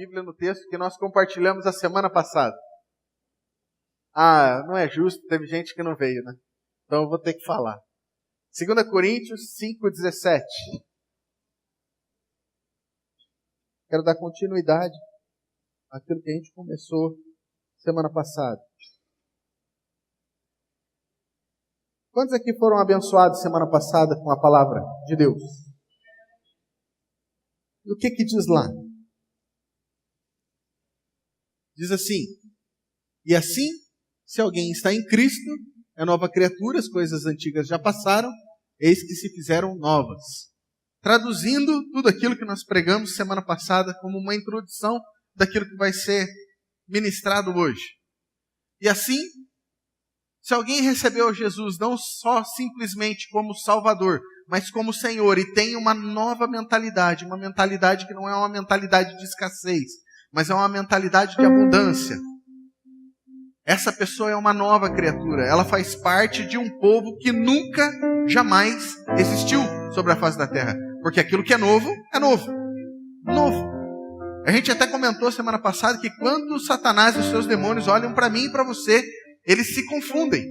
Bíblia no texto que nós compartilhamos a semana passada. Não é justo, teve gente que não veio, né? Então eu vou ter que falar. 2 Coríntios 5,17. Quero dar continuidade àquilo que a gente começou semana passada. Quantos aqui foram abençoados semana passada com a palavra de Deus? E o que diz lá? Diz assim: e assim, se alguém está em Cristo, é nova criatura, as coisas antigas já passaram, eis que se fizeram novas. Traduzindo tudo aquilo que nós pregamos semana passada como uma introdução daquilo que vai ser ministrado hoje. E assim, se alguém recebeu Jesus não só simplesmente como Salvador, mas como Senhor, e tem uma nova mentalidade, uma mentalidade que não é uma mentalidade de escassez, mas é uma mentalidade de abundância. Essa pessoa é uma nova criatura, ela faz parte de um povo que nunca, jamais existiu sobre a face da terra. Porque aquilo que é novo, é novo. Novo. A gente até comentou semana passada que quando Satanás e os seus demônios olham para mim e para você, eles se confundem.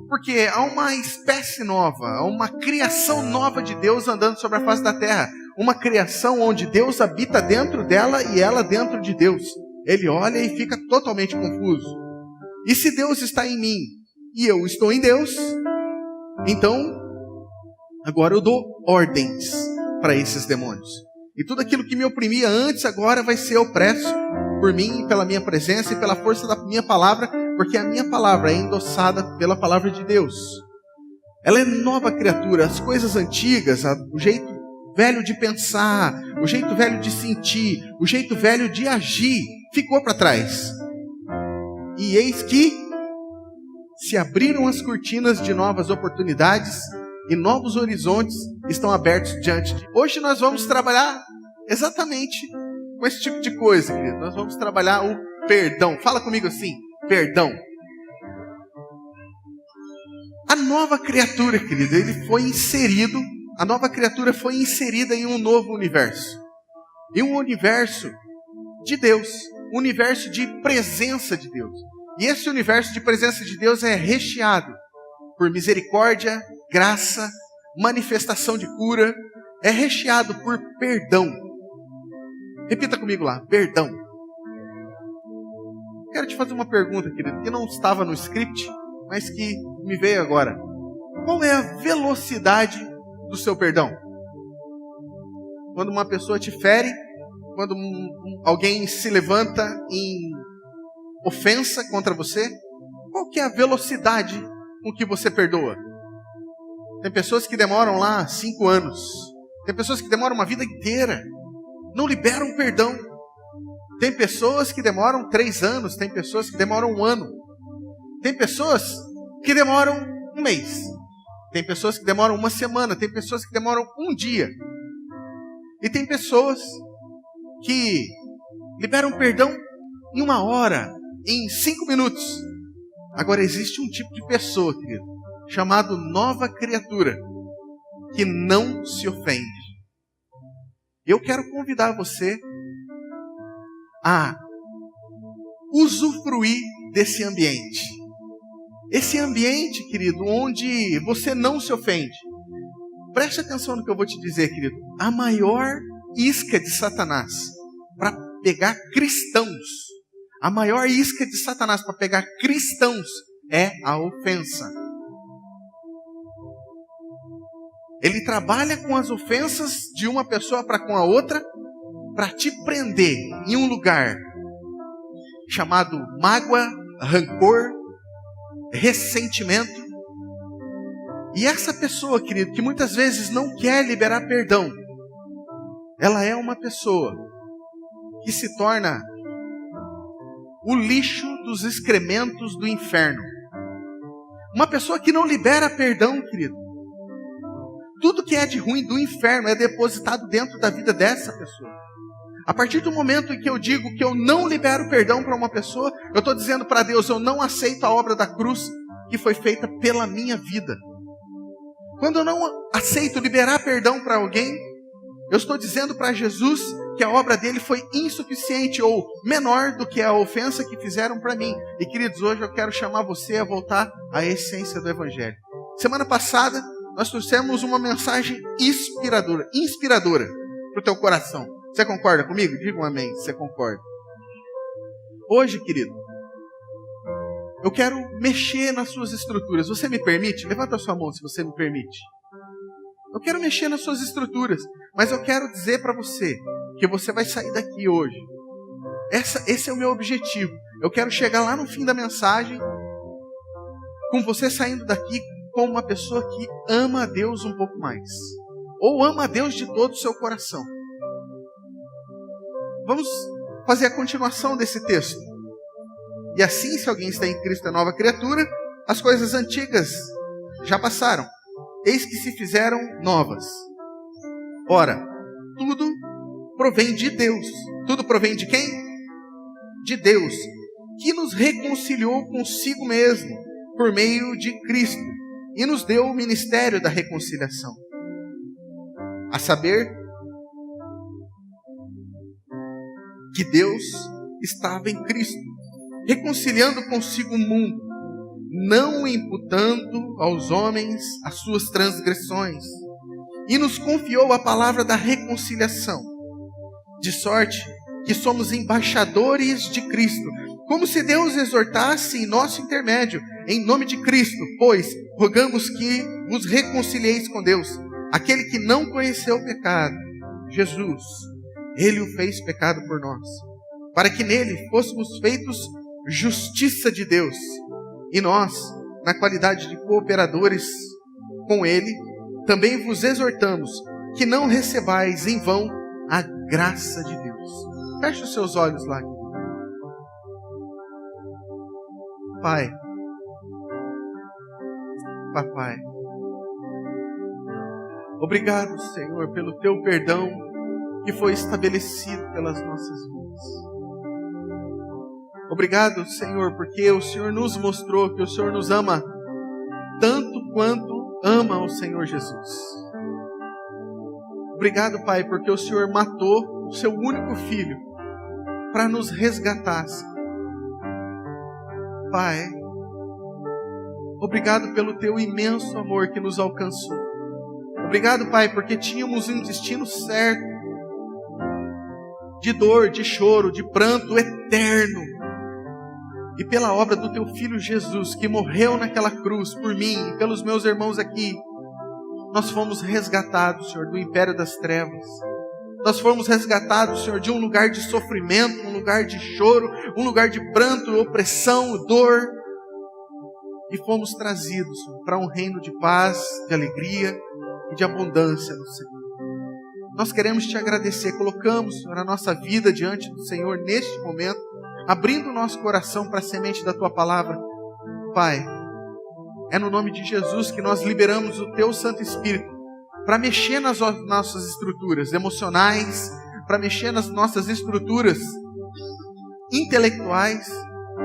Porque há uma espécie nova, há uma criação nova de Deus andando sobre a face da terra. Uma criação onde Deus habita dentro dela e ela dentro de Deus. Ele olha e fica totalmente confuso. E se Deus está em mim e eu estou em Deus, então agora eu dou ordens para esses demônios. E tudo aquilo que me oprimia antes agora vai ser opresso por mim, pela minha presença e pela força da minha palavra, porque a minha palavra é endossada pela palavra de Deus. Ela é nova criatura. As coisas antigas, o jeito velho de pensar, o jeito velho de sentir, o jeito velho de agir, ficou para trás. E eis que se abriram as cortinas de novas oportunidades e novos horizontes estão abertos diante de... Hoje nós vamos trabalhar exatamente com esse tipo de coisa, querido. Nós vamos trabalhar o perdão. Fala comigo assim, perdão. A nova criatura, querido, a nova criatura foi inserida em um novo universo. Em um universo de Deus. Um universo de presença de Deus. E esse universo de presença de Deus é recheado por misericórdia, graça, manifestação de cura. É recheado por perdão. Repita comigo lá, perdão. Quero te fazer uma pergunta, querido, que não estava no script, mas que me veio agora. Qual é a velocidade do seu perdão? Quando uma pessoa te fere, quando alguém se levanta em ofensa contra você, qual que é a velocidade com que você perdoa? Tem pessoas que demoram lá 5 anos. Tem pessoas que demoram uma vida inteira. Não liberam perdão. Tem pessoas que demoram 3 anos. Tem pessoas que demoram 1 ano. Tem pessoas que demoram 1 mês. Tem pessoas que demoram 1 semana. Tem pessoas que demoram 1 dia. E tem pessoas que liberam perdão em 1 hora, em 5 minutos. Agora existe um tipo de pessoa, querido, chamado nova criatura, que não se ofende. Eu quero convidar você a usufruir desse ambiente. Esse ambiente, querido, onde você não se ofende. Preste atenção no que eu vou te dizer, querido. A maior isca de Satanás para pegar cristãos, a maior isca de Satanás para pegar cristãos é a ofensa. Ele trabalha com as ofensas de uma pessoa para com a outra, para te prender em um lugar chamado mágoa, rancor, ressentimento. E essa pessoa, querido, que muitas vezes não quer liberar perdão, ela é uma pessoa que se torna o lixo dos excrementos do inferno. Uma pessoa que não libera perdão, querido. Tudo que é de ruim do inferno é depositado dentro da vida dessa pessoa. A partir do momento em que eu digo que eu não libero perdão para uma pessoa, eu estou dizendo para Deus, eu não aceito a obra da cruz que foi feita pela minha vida. Quando eu não aceito liberar perdão para alguém, eu estou dizendo para Jesus que a obra dele foi insuficiente ou menor do que a ofensa que fizeram para mim. E queridos, hoje eu quero chamar você a voltar à essência do Evangelho. Semana passada, nós trouxemos uma mensagem inspiradora para o teu coração. Você concorda comigo? Diga um amém se você concorda. Hoje, querido, eu quero mexer nas suas estruturas. Você me permite? Levanta a sua mão se você me permite. Eu quero mexer nas suas estruturas, mas eu quero dizer para você que você vai sair daqui hoje. Esse é o meu objetivo. Eu quero chegar lá no fim da mensagem com você saindo daqui como uma pessoa que ama a Deus um pouco mais. Ou ama a Deus de todo o seu coração. Vamos fazer a continuação desse texto. E assim, se alguém está em Cristo, é nova criatura, as coisas antigas já passaram. Eis que se fizeram novas. Ora, tudo provém de Deus. Tudo provém de quem? De Deus, que nos reconciliou consigo mesmo, por meio de Cristo, e nos deu o ministério da reconciliação. A saber, que Deus estava em Cristo, reconciliando consigo o mundo, não imputando aos homens as suas transgressões, e nos confiou a palavra da reconciliação, de sorte que somos embaixadores de Cristo, como se Deus exortasse em nosso intermédio, em nome de Cristo, pois rogamos que vos reconcilieis com Deus. Aquele que não conheceu o pecado, Jesus, Ele o fez pecado por nós, para que nele fôssemos feitos justiça de Deus. E nós, na qualidade de cooperadores com Ele, também vos exortamos que não recebais em vão a graça de Deus. Feche os seus olhos lá. Pai, Papai, obrigado, Senhor, pelo Teu perdão que foi estabelecido pelas nossas vidas. Obrigado, Senhor, porque o Senhor nos mostrou que o Senhor nos ama tanto quanto ama o Senhor Jesus. Obrigado, Pai, porque o Senhor matou o Seu único Filho para nos resgatar. Pai, obrigado pelo Teu imenso amor que nos alcançou. Obrigado, Pai, porque tínhamos um destino certo, de dor, de choro, de pranto eterno. E pela obra do Teu Filho Jesus, que morreu naquela cruz por mim e pelos meus irmãos aqui, nós fomos resgatados, Senhor, do império das trevas. Nós fomos resgatados, Senhor, de um lugar de sofrimento, um lugar de choro, um lugar de pranto, opressão, dor. E fomos trazidos, Senhor, para um reino de paz, de alegria e de abundância no Senhor. Nós queremos Te agradecer. Colocamos, Senhor, a nossa vida diante do Senhor neste momento, abrindo o nosso coração para a semente da Tua palavra. Pai, é no nome de Jesus que nós liberamos o Teu Santo Espírito para mexer nas nossas estruturas emocionais, para mexer nas nossas estruturas intelectuais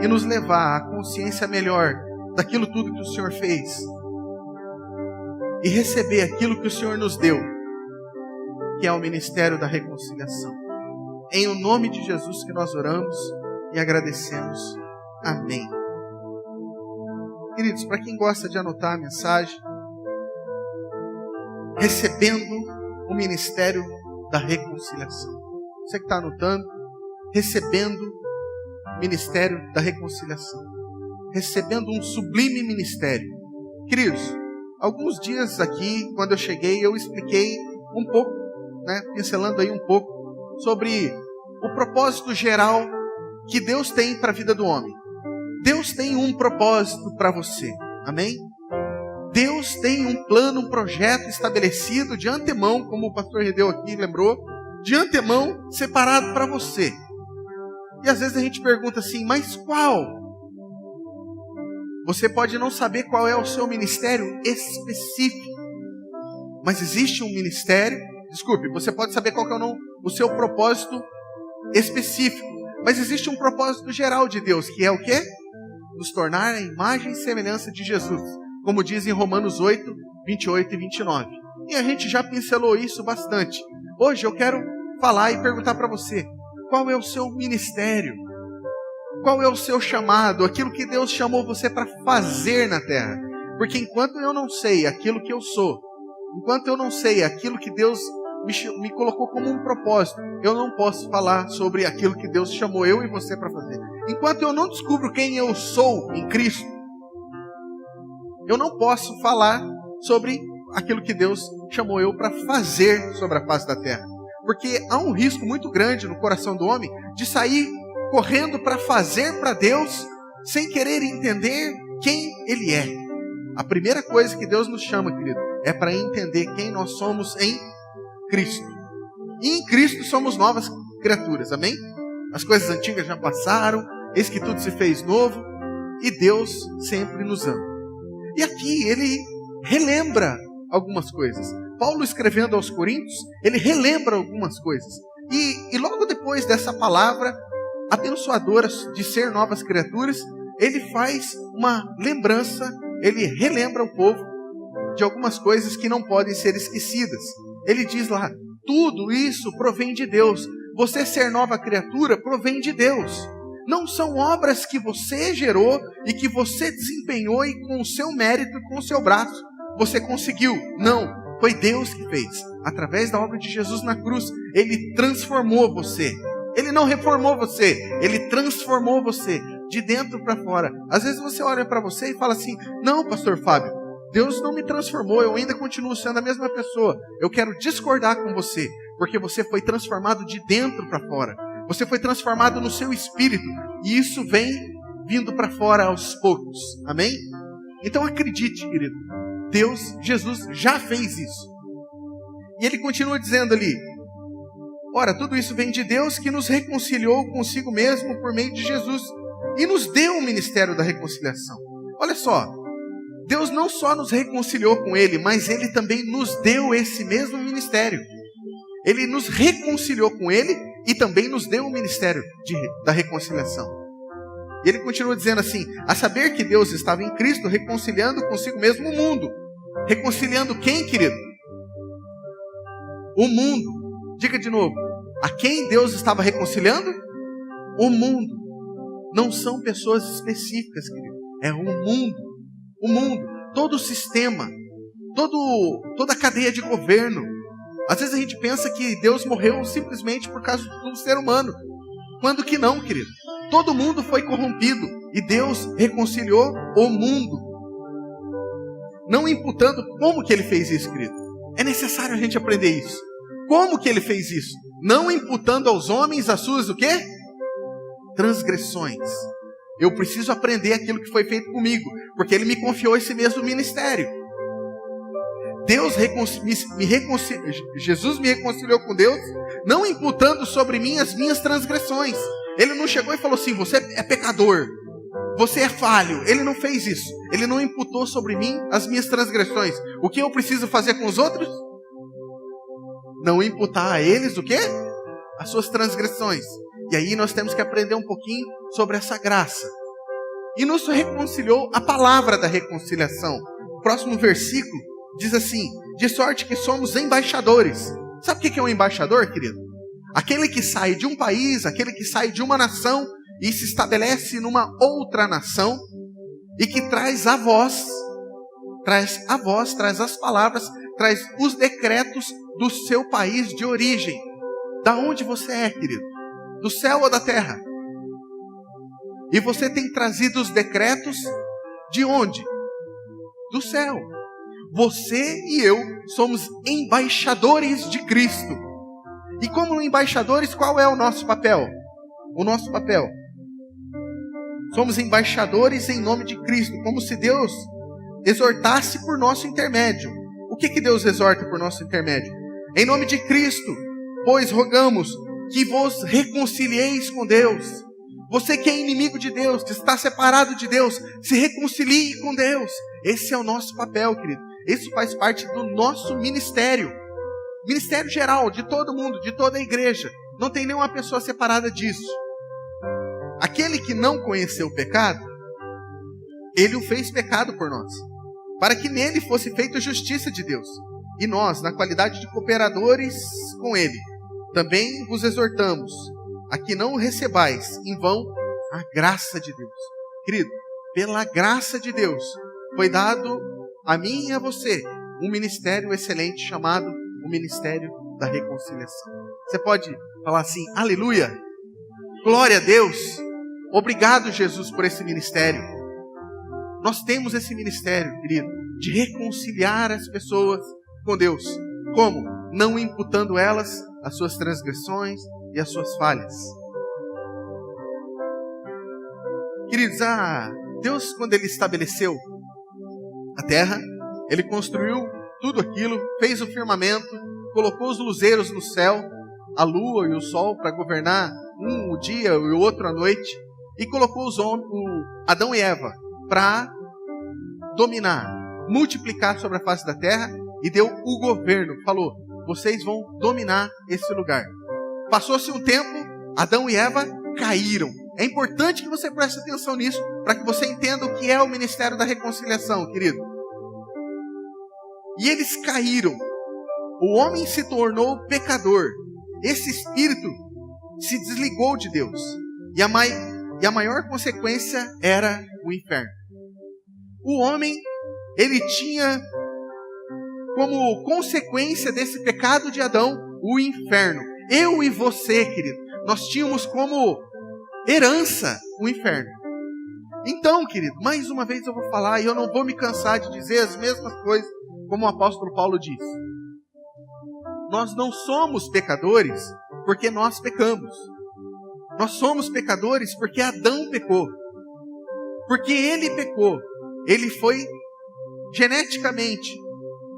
e nos levar à consciência melhor daquilo tudo que o Senhor fez e receber aquilo que o Senhor nos deu, que é o ministério da reconciliação. Em o nome de Jesus que nós oramos e agradecemos. Amém. Queridos, para quem gosta de anotar a mensagem, recebendo o ministério da reconciliação. Você que está anotando, recebendo o ministério da reconciliação. Recebendo um sublime ministério. Queridos, alguns dias aqui, quando eu cheguei, eu expliquei um pouco, pincelando aí um pouco, sobre o propósito geral que Deus tem para a vida do homem. Deus tem um propósito para você. Amém? Deus tem um plano, um projeto estabelecido de antemão, como o pastor Redeu aqui lembrou, de antemão separado para você. E às vezes a gente pergunta assim, mas qual? Você pode não saber qual é o seu ministério específico, mas existe um ministério, você pode saber qual que é o seu propósito específico, mas existe um propósito geral de Deus, que é o quê? Nos tornar a imagem e semelhança de Jesus, como diz em Romanos 8, 28 e 29. E a gente já pincelou isso bastante. Hoje eu quero falar e perguntar para você: qual é o seu ministério? Qual é o seu chamado? Aquilo que Deus chamou você para fazer na terra. Porque enquanto eu não sei aquilo que eu sou, enquanto eu não sei aquilo que Deus me colocou como um propósito, eu não posso falar sobre aquilo que Deus chamou eu e você para fazer. Enquanto eu não descubro quem eu sou em Cristo, eu não posso falar sobre aquilo que Deus chamou eu para fazer sobre a face da terra. Porque há um risco muito grande no coração do homem de sair correndo para fazer para Deus sem querer entender quem Ele é. A primeira coisa que Deus nos chama, querido, é para entender quem nós somos em Cristo. E em Cristo somos novas criaturas, amém? As coisas antigas já passaram, eis que tudo se fez novo, e Deus sempre nos ama. E aqui ele relembra algumas coisas. Paulo, escrevendo aos Coríntios, ele relembra algumas coisas. E logo depois dessa palavra abençoadora de ser novas criaturas, ele faz uma lembrança, ele relembra o povo de algumas coisas que não podem ser esquecidas. Ele diz lá: tudo isso provém de Deus. Você ser nova criatura provém de Deus. Não são obras que você gerou e que você desempenhou e com o seu mérito e com o seu braço você conseguiu. Não, foi Deus que fez. Através da obra de Jesus na cruz, Ele transformou você. Ele não reformou você, Ele transformou você de dentro para fora. Às vezes você olha para você e fala assim: não, pastor Fábio, Deus não me transformou, eu ainda continuo sendo a mesma pessoa. Eu quero discordar com você, porque você foi transformado de dentro para fora. Você foi transformado no seu espírito, e isso vem vindo para fora aos poucos. Amém? Então acredite, querido, Deus, Jesus já fez isso. E ele continua dizendo ali: ora, tudo isso vem de Deus, que nos reconciliou consigo mesmo por meio de Jesus e nos deu o ministério da reconciliação. Olha só, Deus não só nos reconciliou com Ele, mas Ele também nos deu esse mesmo ministério. Ele nos reconciliou com Ele e também nos deu o ministério da reconciliação. E ele continua dizendo assim: a saber que Deus estava em Cristo reconciliando consigo mesmo o mundo. Reconciliando quem, querido? O mundo. Diga de novo: a quem Deus estava reconciliando? O mundo. Não são pessoas específicas, querido. É o mundo. O mundo. Todo o sistema. Toda a cadeia de governo. Às vezes a gente pensa que Deus morreu simplesmente por causa do ser humano. Quando que não, querido? Todo mundo foi corrompido e Deus reconciliou o mundo. Não imputando como que Ele fez isso, querido. É necessário a gente aprender isso. Como que Ele fez isso? Não imputando aos homens as suas o quê? Transgressões. Eu preciso aprender aquilo que foi feito comigo, porque Ele me confiou esse mesmo ministério. Jesus me reconciliou com Deus, não imputando sobre mim as minhas transgressões. Ele não chegou e falou assim: você é pecador, você é falho. Ele não fez isso. Ele não imputou sobre mim as minhas transgressões. O que eu preciso fazer com os outros? Não imputar a eles o quê? As suas transgressões. E aí nós temos que aprender um pouquinho sobre essa graça. E nos reconciliou a palavra da reconciliação. O próximo versículo diz assim: de sorte que somos embaixadores. Sabe o que é um embaixador, querido? Aquele que sai de um país, aquele que sai de uma nação e se estabelece numa outra nação e que traz a voz, traz as palavras, traz os decretos do seu país de origem. Da onde você é, querido? Do céu ou da terra? E você tem trazido os decretos de onde? Do céu. Você e eu somos embaixadores de Cristo. E como embaixadores, qual é o nosso papel? O nosso papel. Somos embaixadores em nome de Cristo, como se Deus exortasse por nosso intermédio. O que Deus exorta por nosso intermédio? Em nome de Cristo, pois rogamos que vos reconcilieis com Deus. Você que é inimigo de Deus, que está separado de Deus, se reconcilie com Deus. Esse é o nosso papel, querido. Isso faz parte do nosso ministério. Ministério geral, de todo mundo, de toda a igreja. Não tem nenhuma pessoa separada disso. Aquele que não conheceu o pecado, Ele o fez pecado por nós, para que nele fosse feita a justiça de Deus. E nós, na qualidade de cooperadores com Ele, também vos exortamos a que não recebais em vão a graça de Deus. Querido, pela graça de Deus, foi dado a mim e a você um ministério excelente chamado o Ministério da Reconciliação. Você pode falar assim, aleluia, glória a Deus, obrigado Jesus por esse ministério. Nós temos esse ministério, querido, de reconciliar as pessoas com Deus. Como? Não imputando elas as suas transgressões e as suas falhas. Queridos, Deus, quando Ele estabeleceu a terra, Ele construiu tudo aquilo, fez o firmamento, colocou os luzeiros no céu, a lua e o sol para governar um o dia e o outro a noite, e colocou os homens, Adão e Eva, para dominar, multiplicar sobre a face da terra, e deu o governo, falou, vocês vão dominar esse lugar. Passou-se um tempo, Adão e Eva caíram. É importante que você preste atenção nisso, para que você entenda o que é o ministério da reconciliação, querido. E eles caíram. O homem se tornou pecador. Esse espírito se desligou de Deus. E a maior consequência era o inferno. O homem, ele tinha como consequência desse pecado de Adão, o inferno. Eu e você, querido, nós tínhamos como herança o inferno. Então, querido, mais uma vez eu vou falar, e eu não vou me cansar de dizer as mesmas coisas, como o apóstolo Paulo diz. Nós não somos pecadores porque nós pecamos. Nós somos pecadores porque Adão pecou. Porque ele pecou. Ele foi geneticamente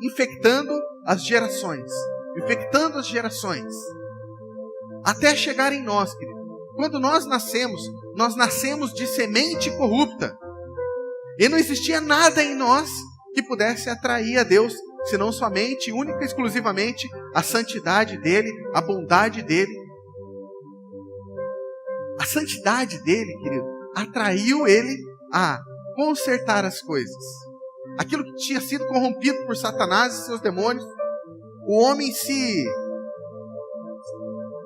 infectando as gerações. Infectando as gerações. Até chegar em nós, querido. Quando nós nascemos de semente corrupta. E não existia nada em nós que pudesse atrair a Deus, senão somente, única e exclusivamente, a santidade dele, a bondade dele. A santidade dele, querido, atraiu ele a consertar as coisas. Aquilo que tinha sido corrompido por Satanás e seus demônios, o homem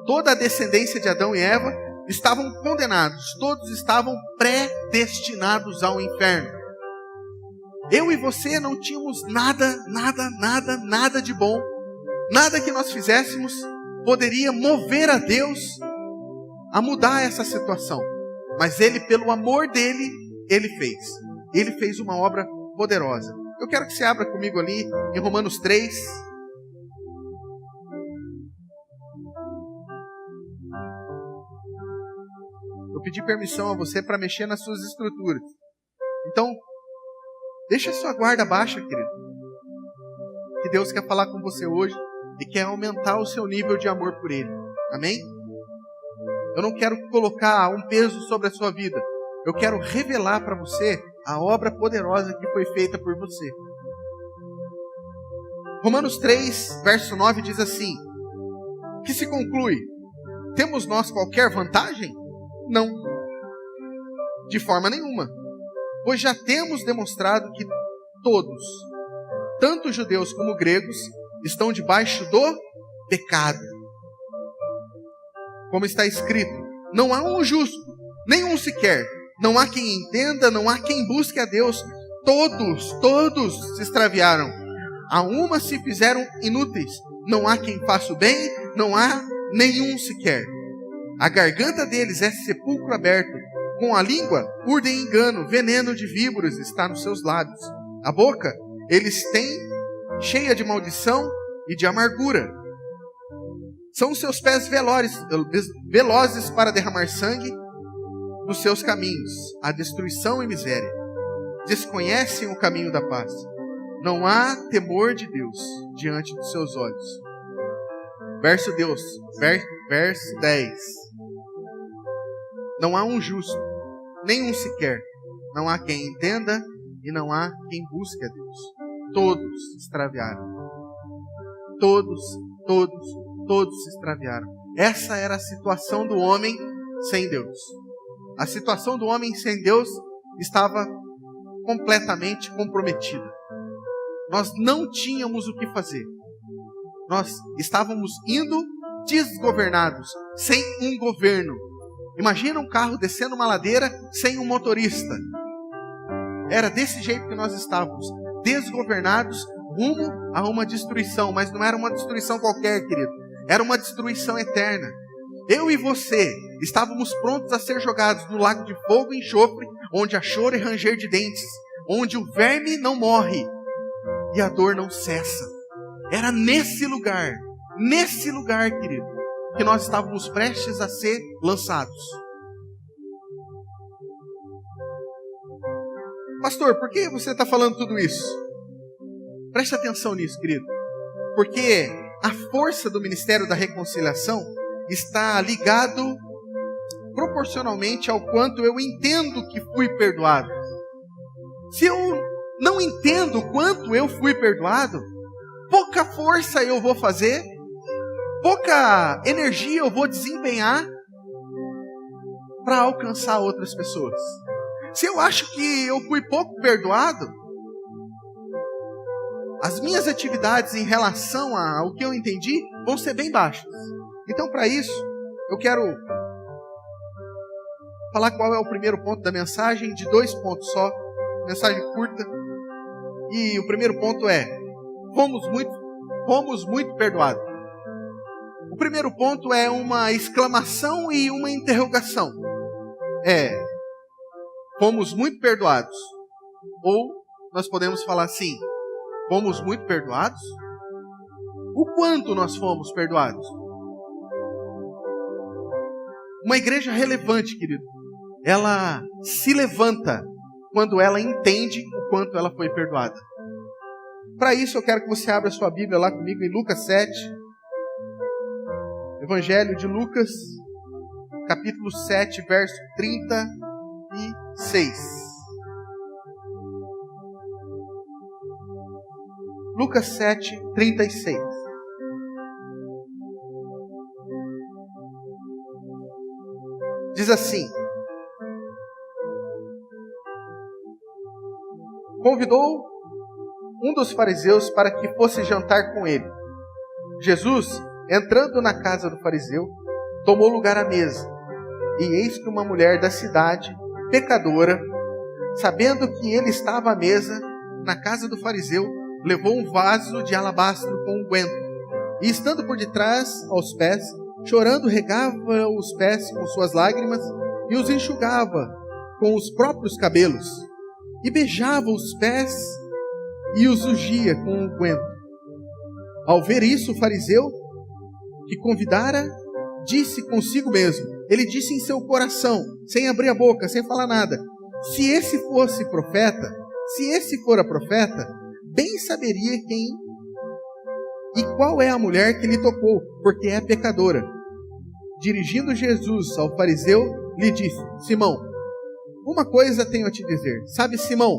toda a descendência de Adão e Eva estavam condenados, todos estavam predestinados ao inferno. Eu e você não tínhamos nada de bom. Nada que nós fizéssemos poderia mover a Deus a mudar essa situação. Mas Ele, pelo amor dEle, Ele fez. Ele fez uma obra poderosa. Eu quero que você abra comigo ali em Romanos 3. Eu pedi permissão a você para mexer nas suas estruturas. Então, deixa a sua guarda baixa, querido. Que Deus quer falar com você hoje e quer aumentar o seu nível de amor por Ele. Amém? Eu não quero colocar um peso sobre a sua vida. Eu quero revelar para você a obra poderosa que foi feita por você. Romanos 3, verso 9 diz assim: que se conclui? Temos nós qualquer vantagem? Não. De forma nenhuma. Pois já temos demonstrado que todos, tanto judeus como gregos, estão debaixo do pecado. Como está escrito, não há um justo, nenhum sequer. Não há quem entenda, não há quem busque a Deus. Todos se extraviaram. A uma se fizeram inúteis. Não há quem faça o bem, não há nenhum sequer. A garganta deles é sepulcro aberto. Com a língua, urdem engano, veneno de víboras está nos seus lábios. A boca, eles têm cheia de maldição e de amargura. São os seus pés velozes para derramar sangue nos seus caminhos, a destruição e miséria. Desconhecem o caminho da paz. Não há temor de Deus diante dos seus olhos. Verso 10. Não há um justo, nenhum sequer. Não há quem entenda e não há quem busque a Deus. Todos se extraviaram. Todos se extraviaram. Essa era a situação do homem sem Deus. A situação do homem sem Deus estava completamente comprometida. Nós não tínhamos o que fazer. Nós estávamos indo desgovernados, sem um governo. Imagina um carro descendo uma ladeira sem um motorista. Era desse jeito que nós estávamos, desgovernados, rumo a uma destruição. Mas não era uma destruição qualquer, querido. Era uma destruição eterna. Eu e você estávamos prontos a ser jogados no lago de fogo e enxofre, onde há choro e ranger de dentes, onde o verme não morre e a dor não cessa. Era nesse lugar, querido, que nós estávamos prestes a ser lançados. Pastor, por que você está falando tudo isso? Preste atenção nisso, querido. Porque a força do ministério da reconciliação está ligado proporcionalmente ao quanto eu entendo que fui perdoado. Se eu não entendo o quanto eu fui perdoado, pouca força eu vou fazer, pouca energia eu vou desempenhar para alcançar outras pessoas. Se eu acho que eu fui pouco perdoado, as minhas atividades em relação ao que eu entendi vão ser bem baixas. Então, para isso, eu quero falar qual é o primeiro ponto da mensagem, de 2 pontos só, mensagem curta. E o primeiro ponto é: fomos muito perdoados. O primeiro ponto é uma exclamação e uma interrogação. Fomos muito perdoados. Ou nós podemos falar assim: fomos muito perdoados? O quanto nós fomos perdoados? Uma igreja relevante, querido, ela se levanta quando ela entende o quanto ela foi perdoada. Para isso eu quero que você abra sua Bíblia lá comigo em Lucas 7. Evangelho de Lucas, capítulo 7, verso 36. Lucas 7, 36. Diz assim: convidou um dos fariseus para que fosse jantar com ele. Jesus, entrando na casa do fariseu, tomou lugar à mesa. E eis que uma mulher da cidade, pecadora, sabendo que ele estava à mesa na casa do fariseu, levou um vaso de alabastro com unguento. E estando por detrás aos pés, chorando, regava os pés com suas lágrimas e os enxugava com os próprios cabelos. E beijava os pés e os ungia com unguento. Ao ver isso, o fariseu que convidara disse consigo mesmo. Ele disse em seu coração, sem abrir a boca, sem falar nada: se esse fosse profeta, se esse for a profeta, bem saberia quem e qual é a mulher que lhe tocou, porque é pecadora. Dirigindo Jesus ao fariseu, lhe disse: Simão, uma coisa tenho a te dizer. Sabe, Simão,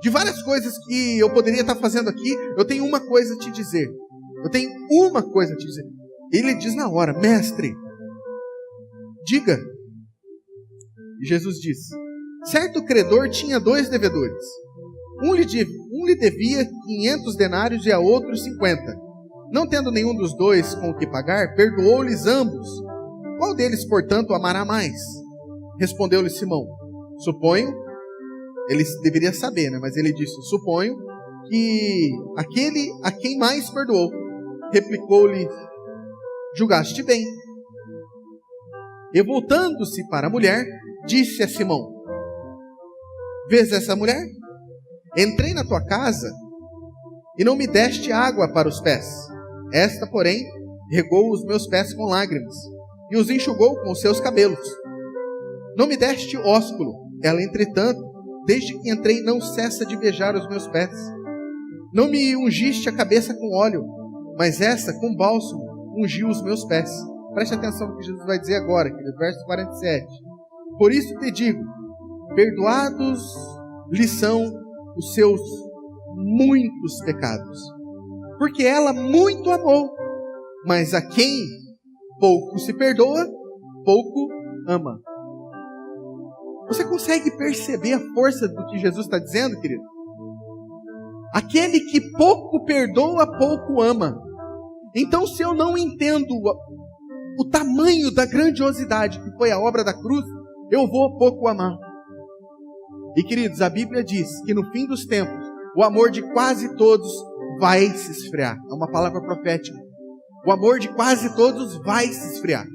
de várias coisas que eu poderia estar fazendo aqui, eu tenho uma coisa a te dizer. Eu tenho uma coisa a te dizer. Ele diz na hora: mestre, diga. E Jesus disse: certo credor tinha 2 devedores. Um lhe devia 500 denários e a outro 50. Não tendo nenhum dos dois com o que pagar, perdoou-lhes ambos. Qual deles, portanto, amará mais? Respondeu-lhe Simão: suponho, ele deveria saber, né? Mas ele disse: suponho que aquele a quem mais perdoou. Replicou-lhe: julgaste bem. E voltando-se para a mulher, disse a Simão: vês essa mulher? Entrei na tua casa e não me deste água para os pés. Esta, porém, regou os meus pés com lágrimas e os enxugou com os seus cabelos. Não me deste ósculo. Ela, entretanto, desde que entrei, não cessa de beijar os meus pés. Não me ungiste a cabeça com óleo, mas essa, com bálsamo, ungiu os meus pés. Preste atenção no que Jesus vai dizer agora, querido, verso 47. Por isso te digo, perdoados lhe são os seus muitos pecados, porque ela muito amou, mas a quem pouco se perdoa, pouco ama. Você consegue perceber a força do que Jesus está dizendo, querido? Aquele que pouco perdoa, pouco ama. Então, se eu não entendo o tamanho da grandiosidade que foi a obra da cruz, eu vou pouco amar. E queridos, a Bíblia diz que no fim dos tempos, o amor de quase todos vai se esfriar. É uma palavra profética. O amor de quase todos vai se esfriar.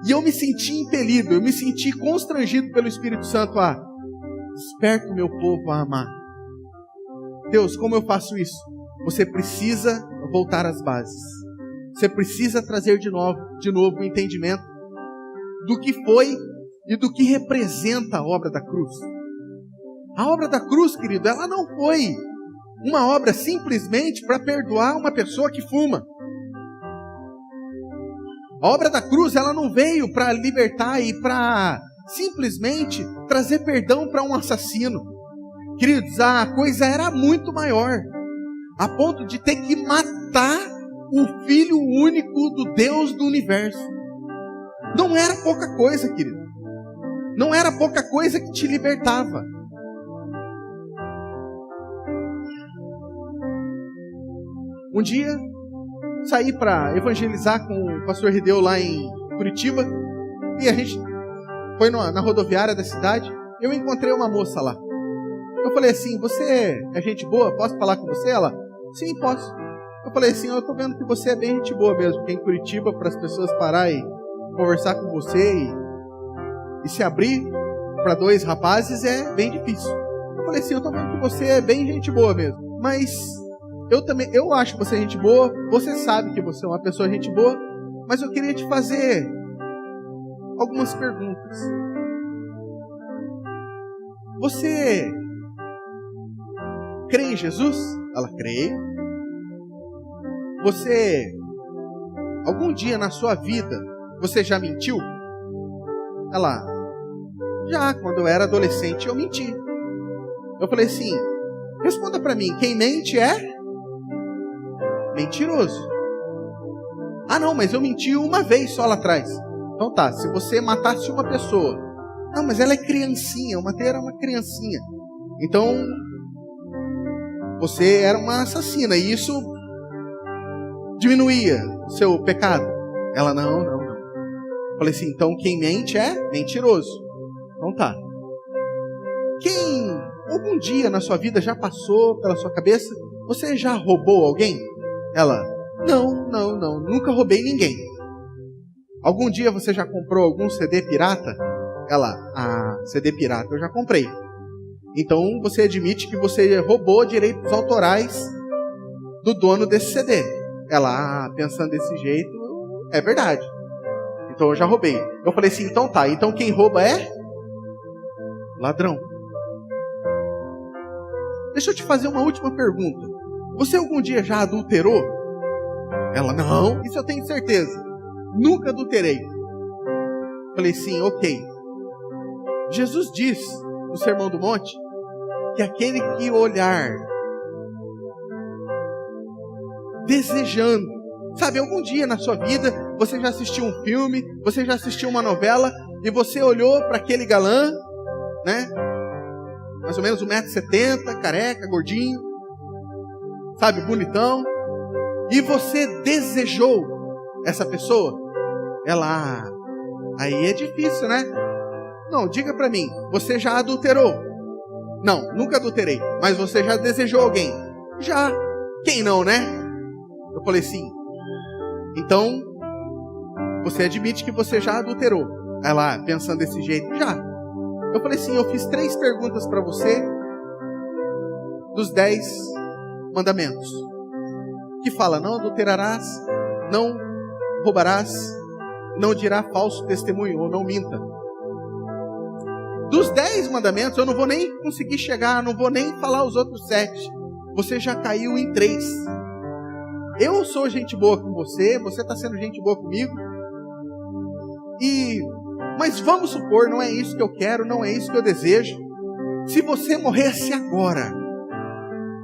E eu me senti impelido, eu me senti constrangido pelo Espírito Santo a desperta o meu povo a amar. Deus, como eu faço isso? Você precisa voltar às bases. Você precisa trazer de novo o entendimento do que foi e do que representa a obra da cruz. A obra da cruz, querido, ela não foi uma obra simplesmente para perdoar uma pessoa que fuma. A obra da cruz, ela não veio para libertar e para simplesmente trazer perdão para um assassino. Queridos, a coisa era muito maior, a ponto de ter que matar o Filho único do Deus do universo. Não era pouca coisa, querido. Não era pouca coisa que te libertava. Um dia, saí para evangelizar com o pastor Rideu lá em Curitiba, e a gente foi na rodoviária da cidade. Eu encontrei uma moça lá. Eu falei assim: você é gente boa? Posso falar com você? Ela: sim, posso. Eu falei assim: eu tô vendo que você é bem gente boa mesmo, porque em Curitiba, para as pessoas parar e conversar com você e se abrir para dois rapazes é bem difícil. Eu falei assim: eu tô vendo que você é bem gente boa mesmo, mas eu acho você gente boa, você sabe que você é uma pessoa gente boa, mas eu queria te fazer algumas perguntas. Você crê em Jesus? Ela: creio. Você, algum dia na sua vida, você já mentiu? Ela: já, quando eu era adolescente eu menti. Eu falei assim: responda para mim, quem mente é mentiroso. Ah, não, mas eu menti uma vez só lá atrás. Então tá, se você matasse uma pessoa. Não, mas ela é criancinha, eu matei, era uma criancinha. Então, você era uma assassina, e isso diminuía o seu pecado. Ela: não. Eu falei assim: então quem mente é mentiroso. Então tá. Quem algum dia na sua vida já passou pela sua cabeça, você já roubou alguém? Ela: não, nunca roubei ninguém. Algum dia você já comprou algum CD pirata? Ela: CD pirata eu já comprei. Então você admite que você roubou direitos autorais do dono desse CD. Ela: pensando desse jeito, é verdade. Então eu já roubei. Eu falei assim: então tá, então quem rouba é ladrão. Deixa eu te fazer uma última pergunta. Você algum dia já adulterou? Ela: não, isso eu tenho certeza. Nunca adulterei. Falei assim: ok. Jesus diz no Sermão do Monte que aquele que olhar desejando, sabe, algum dia na sua vida você já assistiu um filme, você já assistiu uma novela e você olhou para aquele galã, né? Mais ou menos 1,70 m, careca, gordinho, sabe, bonitão, e você desejou essa pessoa? Ela: aí é difícil, né? Não, diga pra mim, você já adulterou? Não, nunca adulterei. Mas você já desejou alguém? Já. Quem não, né? Eu falei assim: então você admite que você já adulterou? Ela, pensando desse jeito: já. Eu falei assim: eu fiz 3 perguntas pra você dos 10 mandamentos, que fala: não adulterarás, não roubarás, não dirá falso testemunho, ou não minta. Dos 10 mandamentos, eu não vou nem conseguir chegar, não vou nem falar os outros 7. Você já caiu em 3. Eu sou gente boa com você, você está sendo gente boa comigo. Mas vamos supor, não é isso que eu quero, não é isso que eu desejo. Se você morresse agora,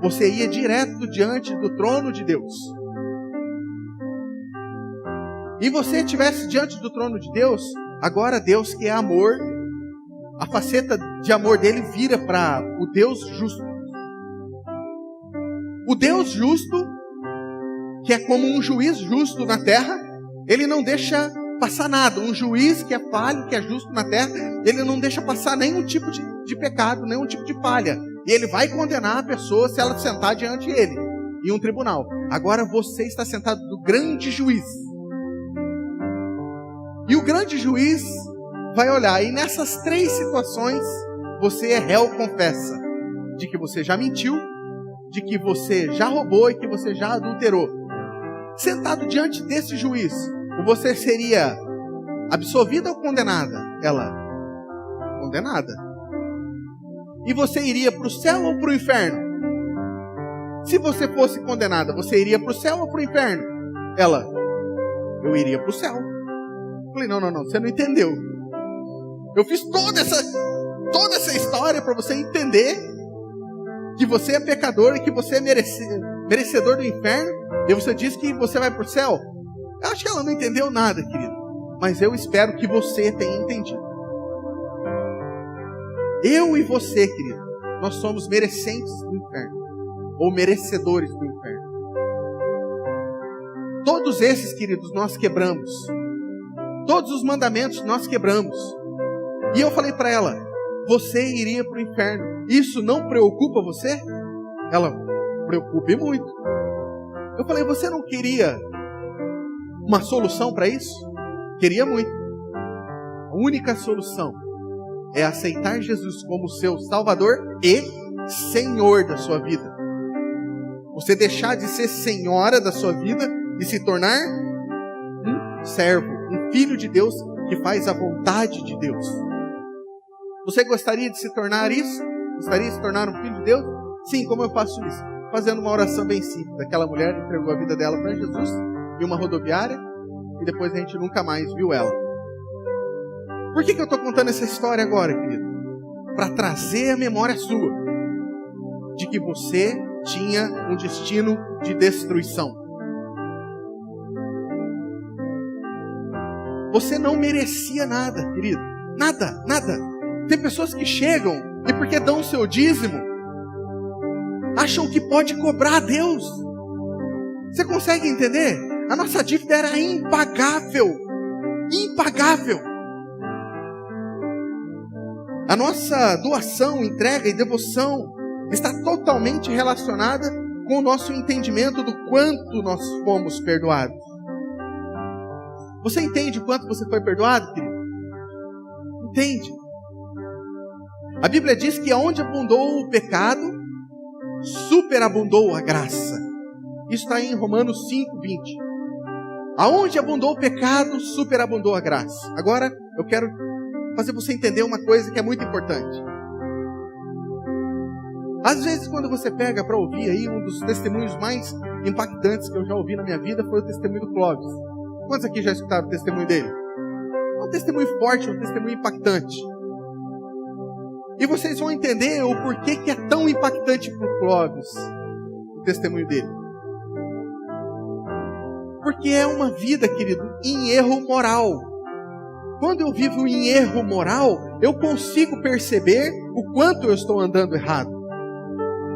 você ia direto diante do trono de Deus. E você estivesse diante do trono de Deus, agora Deus, que é amor, a faceta de amor dele vira para o Deus justo. O Deus justo, que é como um juiz justo na terra, ele não deixa passar nada. Um juiz que é falho, que é justo na terra, ele não deixa passar nenhum tipo de pecado, nenhum tipo de falha. E ele vai condenar a pessoa se ela sentar diante dele, em um tribunal. Agora você está sentado do grande juiz. E o grande juiz vai olhar, e nessas 3 situações, você é réu, confessa, de que você já mentiu, de que você já roubou e que você já adulterou. Sentado diante desse juiz, você seria absolvida ou condenada? Ela, condenada. E você iria para o céu ou para o inferno? Se você fosse condenada, você iria para o céu ou para o inferno? Ela, eu iria para o céu. Eu falei, não, você não entendeu. Eu fiz toda essa história para você entender que você é pecador e que você é merecedor do inferno, e você diz que você vai para o céu. Eu acho que ela não entendeu nada, querido, mas eu espero que você tenha entendido. Eu e você, querido, nós somos merecentes do inferno, ou merecedores do inferno. Todos esses, queridos, nós quebramos. Todos os mandamentos nós quebramos. E eu falei para ela, você iria para o inferno. Isso não preocupa você? Ela, preocupa muito. Eu falei, você não queria uma solução para isso? Queria muito. A única solução é aceitar Jesus como seu Salvador e Senhor da sua vida. Você deixar de ser senhora da sua vida e se tornar um servo, um filho de Deus que faz a vontade de Deus. Você gostaria de se tornar isso? Gostaria de se tornar um filho de Deus? Sim, como eu faço isso? Fazendo uma oração bem simples. Aquela mulher entregou a vida dela para Jesus em uma rodoviária e depois a gente nunca mais viu ela. Por que eu estou contando essa história agora, querido? Para trazer a memória sua de que você tinha um destino de destruição. Você não merecia nada, querido. Nada, nada. Tem pessoas que chegam e porque dão o seu dízimo, acham que pode cobrar a Deus. Você consegue entender? A nossa dívida era impagável. Impagável. A nossa doação, entrega e devoção está totalmente relacionada com o nosso entendimento do quanto nós fomos perdoados. Você entende o quanto você foi perdoado, querido? Entende? A Bíblia diz que aonde abundou o pecado, superabundou a graça. Isso está em Romanos 5:20. Aonde abundou o pecado, superabundou a graça. Agora, eu quero fazer você entender uma coisa que é muito importante. Às vezes, quando você pega para ouvir aí, um dos testemunhos mais impactantes que eu já ouvi na minha vida foi o testemunho do Clóvis. Quantos aqui já escutaram o testemunho dele? É um testemunho forte, um testemunho impactante. E vocês vão entender o porquê que é tão impactante para o Clóvis o testemunho dele. Porque é uma vida, querido, em erro moral. Quando eu vivo em erro moral, eu consigo perceber o quanto eu estou andando errado.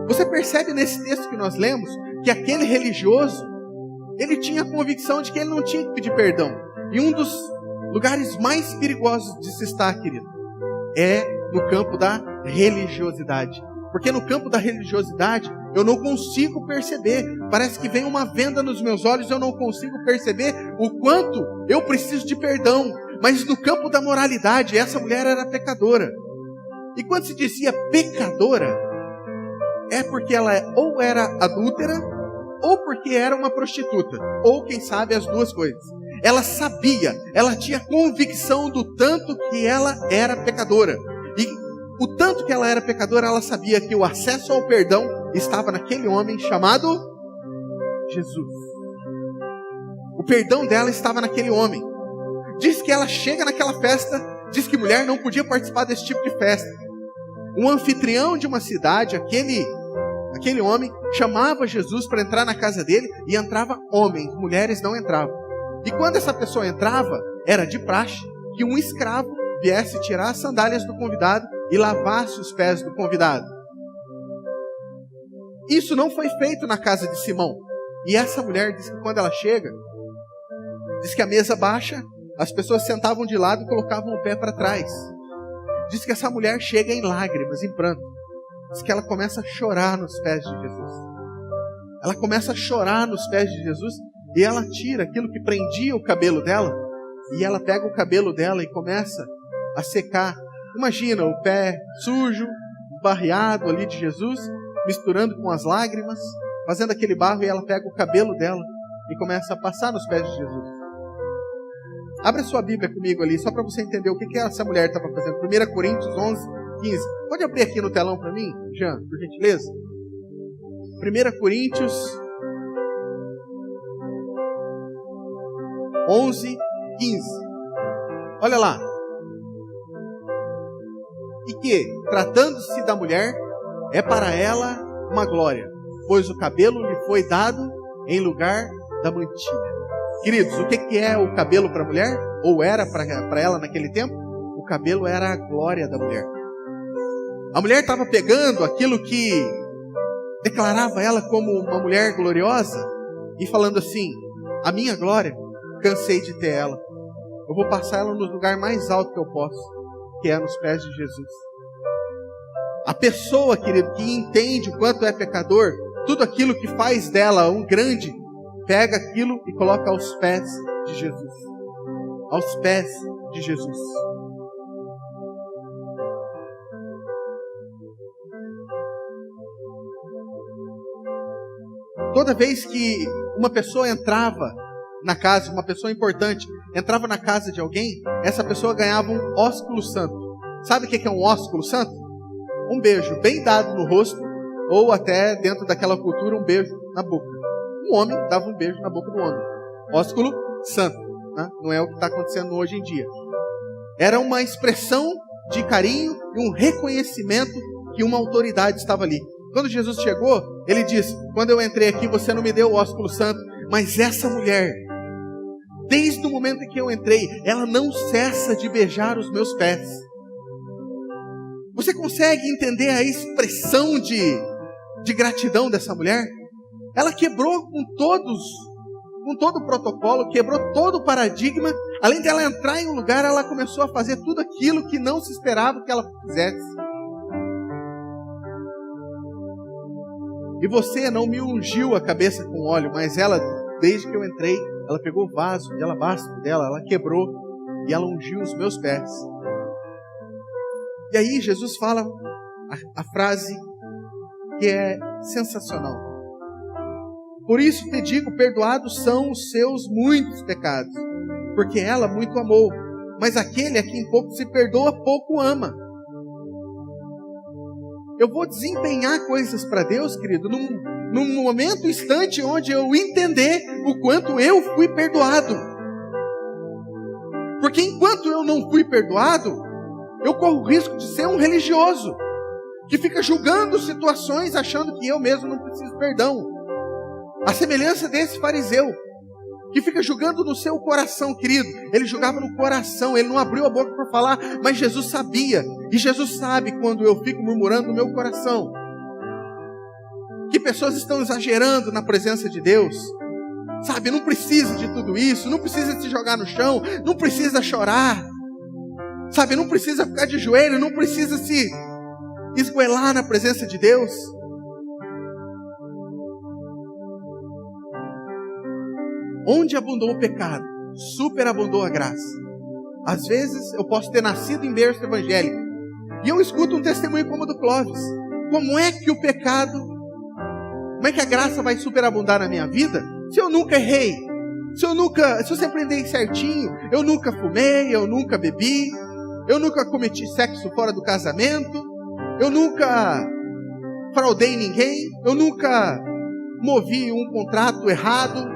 Você percebe nesse texto que nós lemos que aquele religioso, ele tinha a convicção de que ele não tinha que pedir perdão. E um dos lugares mais perigosos de se estar, querido, é no campo da religiosidade. Porque no campo da religiosidade, eu não consigo perceber. Parece que vem uma venda nos meus olhos, eu não consigo perceber o quanto eu preciso de perdão. Mas no campo da moralidade, essa mulher era pecadora. E quando se dizia pecadora, é porque ela ou era adúltera, ou porque era uma prostituta, ou quem sabe as duas coisas. Ela sabia, ela tinha convicção do tanto que ela era pecadora. E o tanto que ela era pecadora, ela sabia que o acesso ao perdão estava naquele homem chamado Jesus. O perdão dela estava naquele homem. Diz que ela chega naquela festa, diz que mulher não podia participar desse tipo de festa. Um anfitrião de uma cidade, aquele homem, chamava Jesus para entrar na casa dele e entrava homens, mulheres não entravam. E quando essa pessoa entrava, era de praxe que um escravo viesse tirar as sandálias do convidado e lavasse os pés do convidado. Isso não foi feito na casa de Simão. E essa mulher diz que quando ela chega, diz que a mesa baixa, as pessoas sentavam de lado e colocavam o pé para trás. Diz que essa mulher chega em lágrimas, em pranto. Diz que ela começa a chorar nos pés de Jesus. Ela começa a chorar nos pés de Jesus e ela tira aquilo que prendia o cabelo dela e ela pega o cabelo dela e começa a secar. Imagina o pé sujo, barreado ali de Jesus, misturando com as lágrimas, fazendo aquele barro, e ela pega o cabelo dela e começa a passar nos pés de Jesus. Abre a sua Bíblia comigo ali, só para você entender o que essa mulher estava fazendo. 1 Coríntios 11, 15. Pode abrir aqui no telão para mim, Jean, por gentileza? 1 Coríntios 11, 15. Olha lá. E que, tratando-se da mulher, é para ela uma glória, pois o cabelo lhe foi dado em lugar da mantilha. Queridos, o que é o cabelo para a mulher? Ou era para ela naquele tempo? O cabelo era a glória da mulher. A mulher estava pegando aquilo que declarava ela como uma mulher gloriosa e falando assim: a minha glória, cansei de ter ela. Eu vou passar ela no lugar mais alto que eu posso, que é nos pés de Jesus. A pessoa, querido, que entende o quanto é pecador, tudo aquilo que faz dela um grande, pega aquilo e coloca aos pés de Jesus. Aos pés de Jesus. Toda vez que uma pessoa entrava na casa, uma pessoa importante, entrava na casa de alguém, essa pessoa ganhava um ósculo santo. Sabe o que é um ósculo santo? Um beijo bem dado no rosto, ou até dentro daquela cultura, um beijo na boca. Um homem dava um beijo na boca do homem. Ósculo santo, né? Não é o que está acontecendo hoje em dia. Era uma expressão de carinho e um reconhecimento que uma autoridade estava ali. Quando Jesus chegou, ele disse: quando eu entrei aqui, você não me deu o ósculo santo, mas essa mulher, desde o momento em que eu entrei, ela não cessa de beijar os meus pés. Você consegue entender a expressão de gratidão dessa mulher? Ela quebrou com todo o protocolo, quebrou todo o paradigma. Além dela entrar em um lugar, ela começou a fazer tudo aquilo que não se esperava que ela fizesse. E você não me ungiu a cabeça com óleo, mas ela, desde que eu entrei, ela pegou o vaso de alabastro dela, ela quebrou e ela ungiu os meus pés. E aí Jesus fala a frase que é sensacional. Por isso te digo, perdoados são os seus muitos pecados, porque ela muito amou, mas aquele a quem pouco se perdoa, pouco ama. Eu vou desempenhar coisas para Deus, querido, num momento, instante, onde eu entender o quanto eu fui perdoado. Porque enquanto eu não fui perdoado, eu corro o risco de ser um religioso, que fica julgando situações, achando que eu mesmo não preciso de perdão. A semelhança desse fariseu, que fica julgando no seu coração, querido. Ele julgava no coração, ele não abriu a boca para falar, mas Jesus sabia. E Jesus sabe quando eu fico murmurando no meu coração que pessoas estão exagerando na presença de Deus. Sabe, não precisa de tudo isso, não precisa se jogar no chão, não precisa chorar. Sabe, não precisa ficar de joelho, não precisa se esgoelar na presença de Deus. Onde abundou o pecado, superabundou a graça. Às vezes eu posso ter nascido em berço evangélico e eu escuto um testemunho como o do Clóvis. Como é que o pecado, como é que a graça vai superabundar na minha vida se eu nunca errei? Se eu sempre andei certinho, eu nunca fumei, eu nunca bebi, eu nunca cometi sexo fora do casamento, eu nunca fraudei ninguém, eu nunca movi um contrato errado,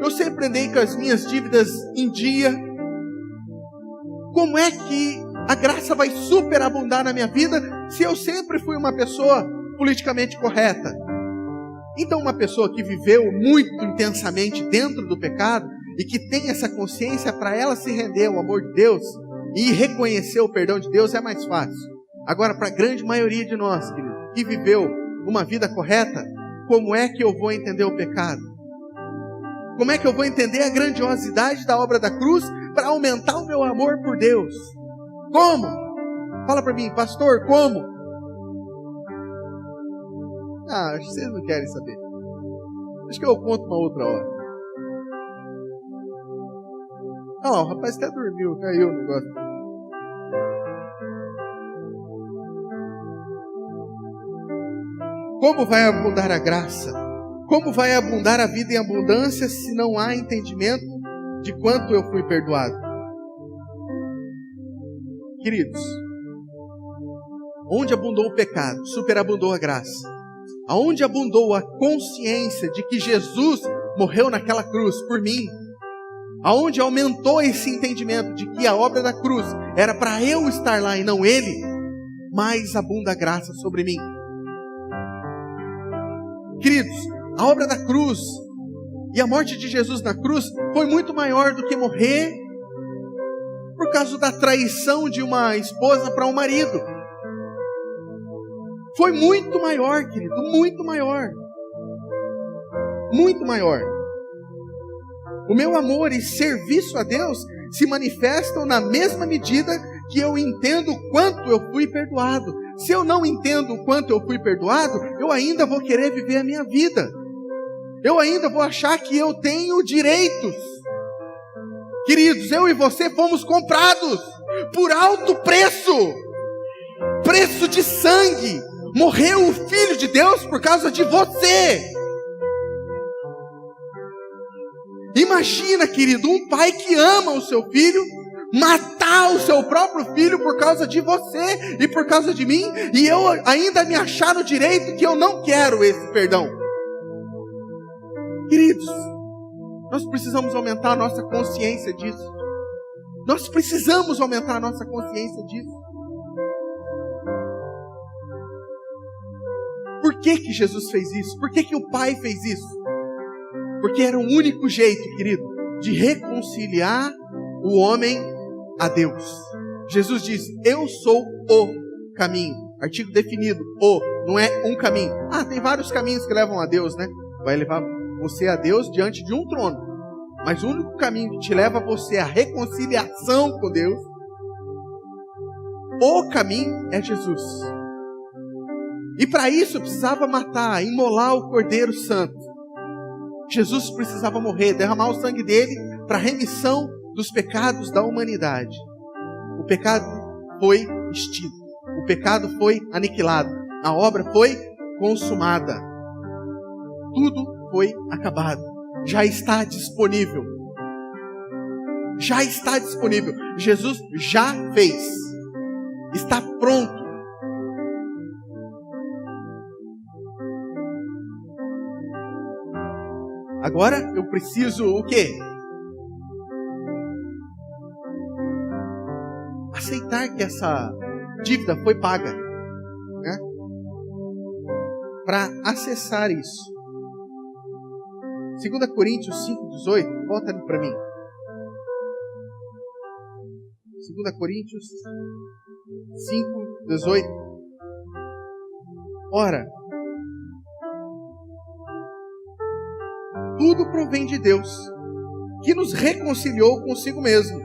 eu sempre andei com as minhas dívidas em dia. Como é que a graça vai superabundar na minha vida se eu sempre fui uma pessoa politicamente correta? Então uma pessoa que viveu muito intensamente dentro do pecado e que tem essa consciência, para ela se render ao amor de Deus e reconhecer o perdão de Deus é mais fácil. Agora, para a grande maioria de nós, querido, que viveu uma vida correta, como é que eu vou entender o pecado? Como é que eu vou entender a grandiosidade da obra da cruz para aumentar o meu amor por Deus? Como? Fala para mim, pastor, como? Acho que vocês não querem saber. Acho que eu conto uma outra hora. O rapaz até dormiu, caiu o negócio. Como vai abundar a graça? Como vai abundar a vida em abundância se não há entendimento de quanto eu fui perdoado? Queridos, onde abundou o pecado, superabundou a graça. Aonde abundou a consciência de que Jesus morreu naquela cruz por mim, aonde aumentou esse entendimento de que a obra da cruz era para eu estar lá e não ele, mais abunda a graça sobre mim. Queridos, a obra da cruz e a morte de Jesus na cruz foi muito maior do que morrer por causa da traição de uma esposa para um marido. Foi muito maior, querido, muito maior. Muito maior. O meu amor e serviço a Deus se manifestam na mesma medida que eu entendo o quanto eu fui perdoado. Se eu não entendo o quanto eu fui perdoado, eu ainda vou querer viver a minha vida. Eu ainda vou achar que eu tenho direitos. Queridos, eu e você fomos comprados por alto preço. Preço de sangue. Morreu o Filho de Deus por causa de você. Imagina, querido, um pai que ama o seu filho matar o seu próprio filho por causa de você e por causa de mim, e eu ainda me achar no direito que eu não quero esse perdão. Queridos, nós precisamos aumentar a nossa consciência disso. Nós precisamos aumentar a nossa consciência disso. Por que que Jesus fez isso? Por que que o Pai fez isso? Porque era o único jeito, querido, de reconciliar o homem a Deus. Jesus diz, eu sou o caminho. Artigo definido, não é um caminho. Tem vários caminhos que levam a Deus, né? Vai levar você a Deus diante de um trono. Mas o único caminho que te leva a você à reconciliação com Deus, o caminho é Jesus. E para isso precisava matar, imolar o Cordeiro Santo. Jesus precisava morrer, derramar o sangue dele para a remissão dos pecados da humanidade. O pecado foi extinto. O pecado foi aniquilado. A obra foi consumada. Tudo foi acabado. Já está disponível. Já está disponível. Jesus já fez. Está pronto. Agora eu preciso o quê? Aceitar que essa dívida foi paga, né? Para acessar isso. 2 Coríntios 5,18, volta ali para mim. 2 Coríntios 5,18. Ora, tudo provém de Deus, que nos reconciliou consigo mesmo,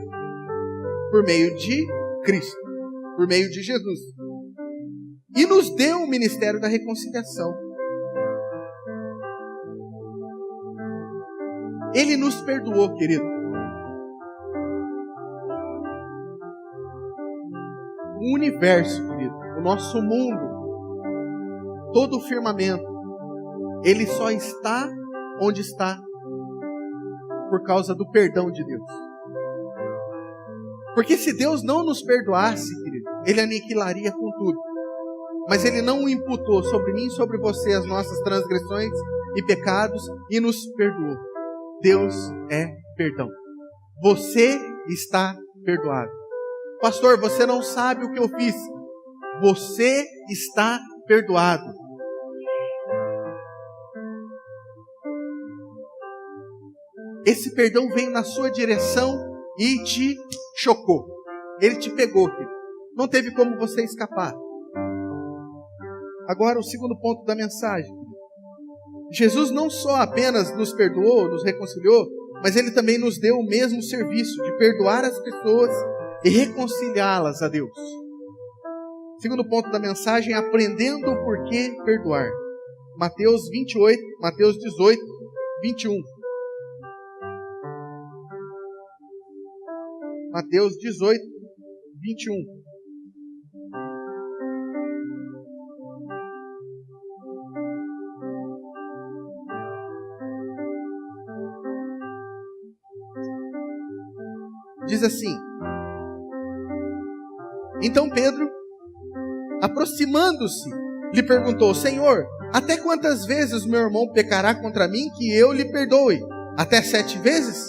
por meio de Cristo, por meio de Jesus, e nos deu o ministério da reconciliação. Ele nos perdoou, querido. O universo, querido, o nosso mundo, todo o firmamento, ele só está onde está por causa do perdão de Deus. Porque se Deus não nos perdoasse, querido, ele aniquilaria com tudo. Mas ele não imputou sobre mim e sobre você as nossas transgressões e pecados e nos perdoou. Deus é perdão. Você está perdoado. Pastor, você não sabe o que eu fiz. Você está perdoado. Esse perdão veio na sua direção e te chocou. Ele te pegou, querido. Não teve como você escapar. Agora o segundo ponto da mensagem. Jesus não só apenas nos perdoou, nos reconciliou, mas Ele também nos deu o mesmo serviço de perdoar as pessoas e reconciliá-las a Deus. Segundo ponto da mensagem, aprendendo o porquê perdoar. Mateus 18, 21. Mateus 18, 21. Diz assim: Então Pedro, aproximando-se, lhe perguntou: Senhor, até quantas vezes meu irmão pecará contra mim que eu lhe perdoe? Até 7 vezes?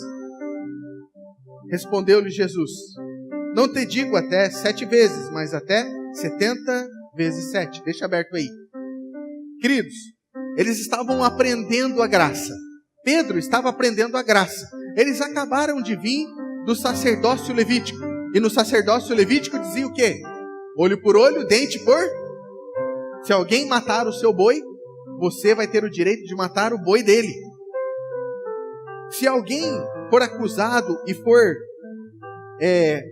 Respondeu-lhe Jesus: Não te digo até 7 vezes, mas até 70 vezes 7. Deixa aberto aí. Queridos, eles estavam aprendendo a graça. Pedro estava aprendendo a graça. Eles acabaram de vir do sacerdócio levítico. E no sacerdócio levítico dizia o quê? Olho por olho, dente por... Se alguém matar o seu boi, você vai ter o direito de matar o boi dele. Se alguém for acusado e for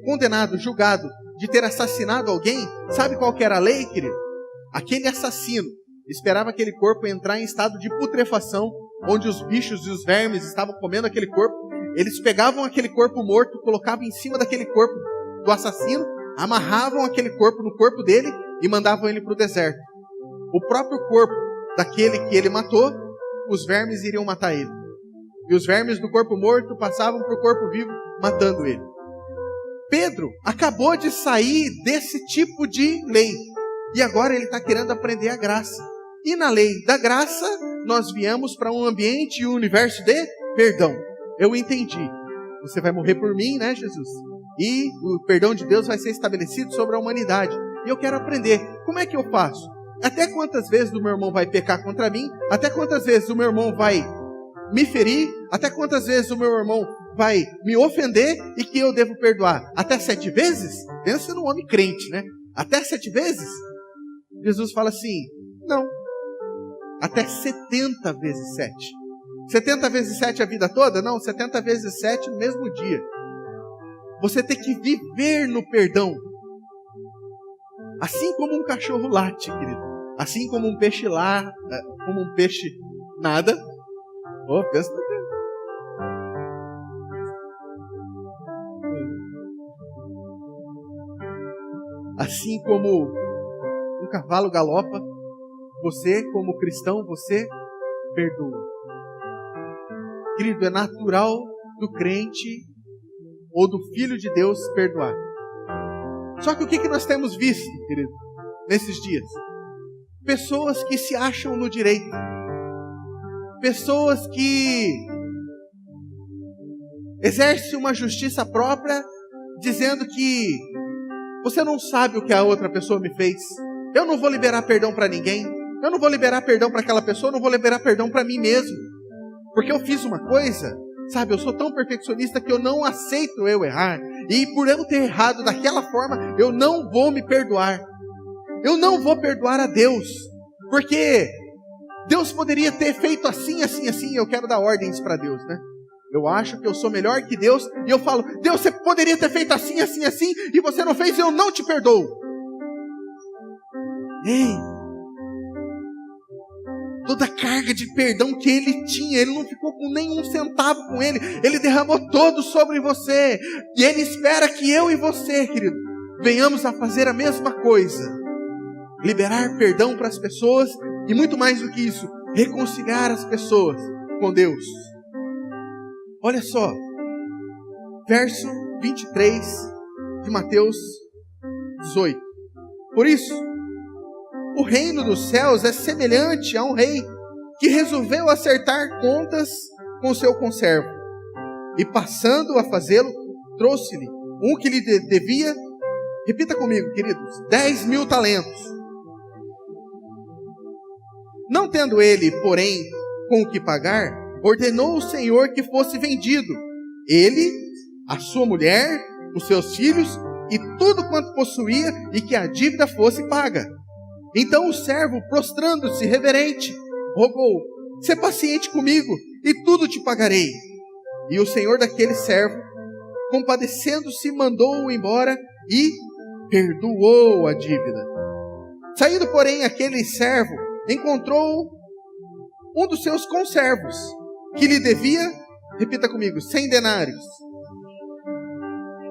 condenado, julgado de ter assassinado alguém, sabe qual que era a lei, querido? Aquele assassino esperava aquele corpo entrar em estado de putrefação, onde os bichos e os vermes estavam comendo aquele corpo. Eles pegavam aquele corpo morto, colocavam em cima daquele corpo do assassino, amarravam aquele corpo no corpo dele e mandavam ele para o deserto. O próprio corpo daquele que ele matou, os vermes iriam matar ele. E os vermes do corpo morto passavam para o corpo vivo, matando ele. Pedro acabou de sair desse tipo de lei. E agora ele está querendo aprender a graça. E na lei da graça, nós viemos para um ambiente e um universo de perdão. Eu entendi. Você vai morrer por mim, né, Jesus? E o perdão de Deus vai ser estabelecido sobre a humanidade. E eu quero aprender. Como é que eu faço? Até quantas vezes o meu irmão vai pecar contra mim? Até quantas vezes o meu irmão vai me ferir? Até quantas vezes o meu irmão vai me ofender e que eu devo perdoar? Até 7 vezes? Pensa no homem crente, né? Até 7 vezes? Jesus fala assim: não. Até 70 vezes 7. 70 vezes 7 a vida toda? Não, 70 vezes 7 no mesmo dia. Você tem que viver no perdão. Assim como um cachorro late, querido. Assim como um peixe como um peixe nada. Oh, pensa no Deus. Assim como um cavalo galopa, você, como cristão, você perdoa. Querido, é natural do crente ou do filho de Deus perdoar. Só que o que nós temos visto, querido, nesses dias? Pessoas que se acham no direito. Pessoas que exercem uma justiça própria, dizendo que você não sabe o que a outra pessoa me fez. Eu não vou liberar perdão para ninguém. Eu não vou liberar perdão para aquela pessoa, eu não vou liberar perdão para mim mesmo. Porque eu fiz uma coisa, sabe, eu sou tão perfeccionista que eu não aceito eu errar. E por eu ter errado daquela forma, eu não vou me perdoar. Eu não vou perdoar a Deus. Porque Deus poderia ter feito assim, assim, assim. Eu quero dar ordens para Deus, né? Eu acho que eu sou melhor que Deus. E eu falo: Deus, você poderia ter feito assim, assim, assim. E você não fez, eu não te perdoo. Ei! Toda a carga de perdão que ele tinha, ele não ficou com nenhum centavo com ele. Ele derramou todo sobre você. E ele espera que eu e você, querido, venhamos a fazer a mesma coisa. Liberar perdão para as pessoas. E muito mais do que isso, reconciliar as pessoas com Deus. Olha só. Verso 23 de Mateus 18. Por isso, o reino dos céus é semelhante a um rei que resolveu acertar contas com seu conservo. E passando a fazê-lo, trouxe-lhe um que lhe devia, repita comigo, queridos, 10.000 talentos. Não tendo ele, porém, com o que pagar, ordenou o Senhor que fosse vendido, ele, a sua mulher, os seus filhos e tudo quanto possuía, e que a dívida fosse paga. Então o servo, prostrando-se reverente, rogou: Sê paciente comigo e tudo te pagarei. E o senhor daquele servo, compadecendo-se, mandou-o embora e perdoou a dívida. Saindo, porém, aquele servo encontrou um dos seus conservos, que lhe devia, repita comigo, 100 denários.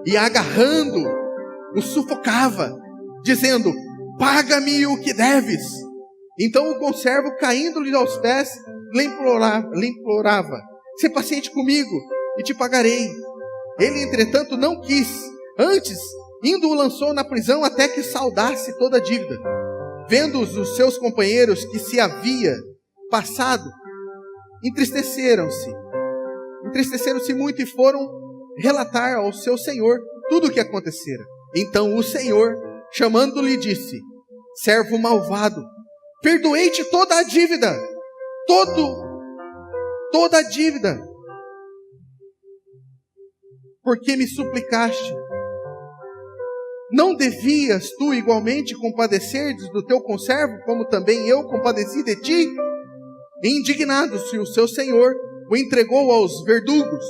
E agarrando, o sufocava, dizendo: paga-me o que deves. Então o conservo, caindo-lhe aos pés, lhe implorava: sê paciente comigo e te pagarei. Ele, entretanto, não quis. Antes, indo, o lançou na prisão até que saldasse toda a dívida. Vendo os seus companheiros que se havia passado, entristeceram-se muito e foram relatar ao seu senhor tudo o que acontecera. Então o senhor, chamando-lhe, disse: servo malvado, perdoei-te toda a dívida, toda a dívida, porque me suplicaste. Não devias tu igualmente compadecer do teu conservo, como também eu compadeci de ti? E indignado-se o seu senhor, o entregou aos verdugos,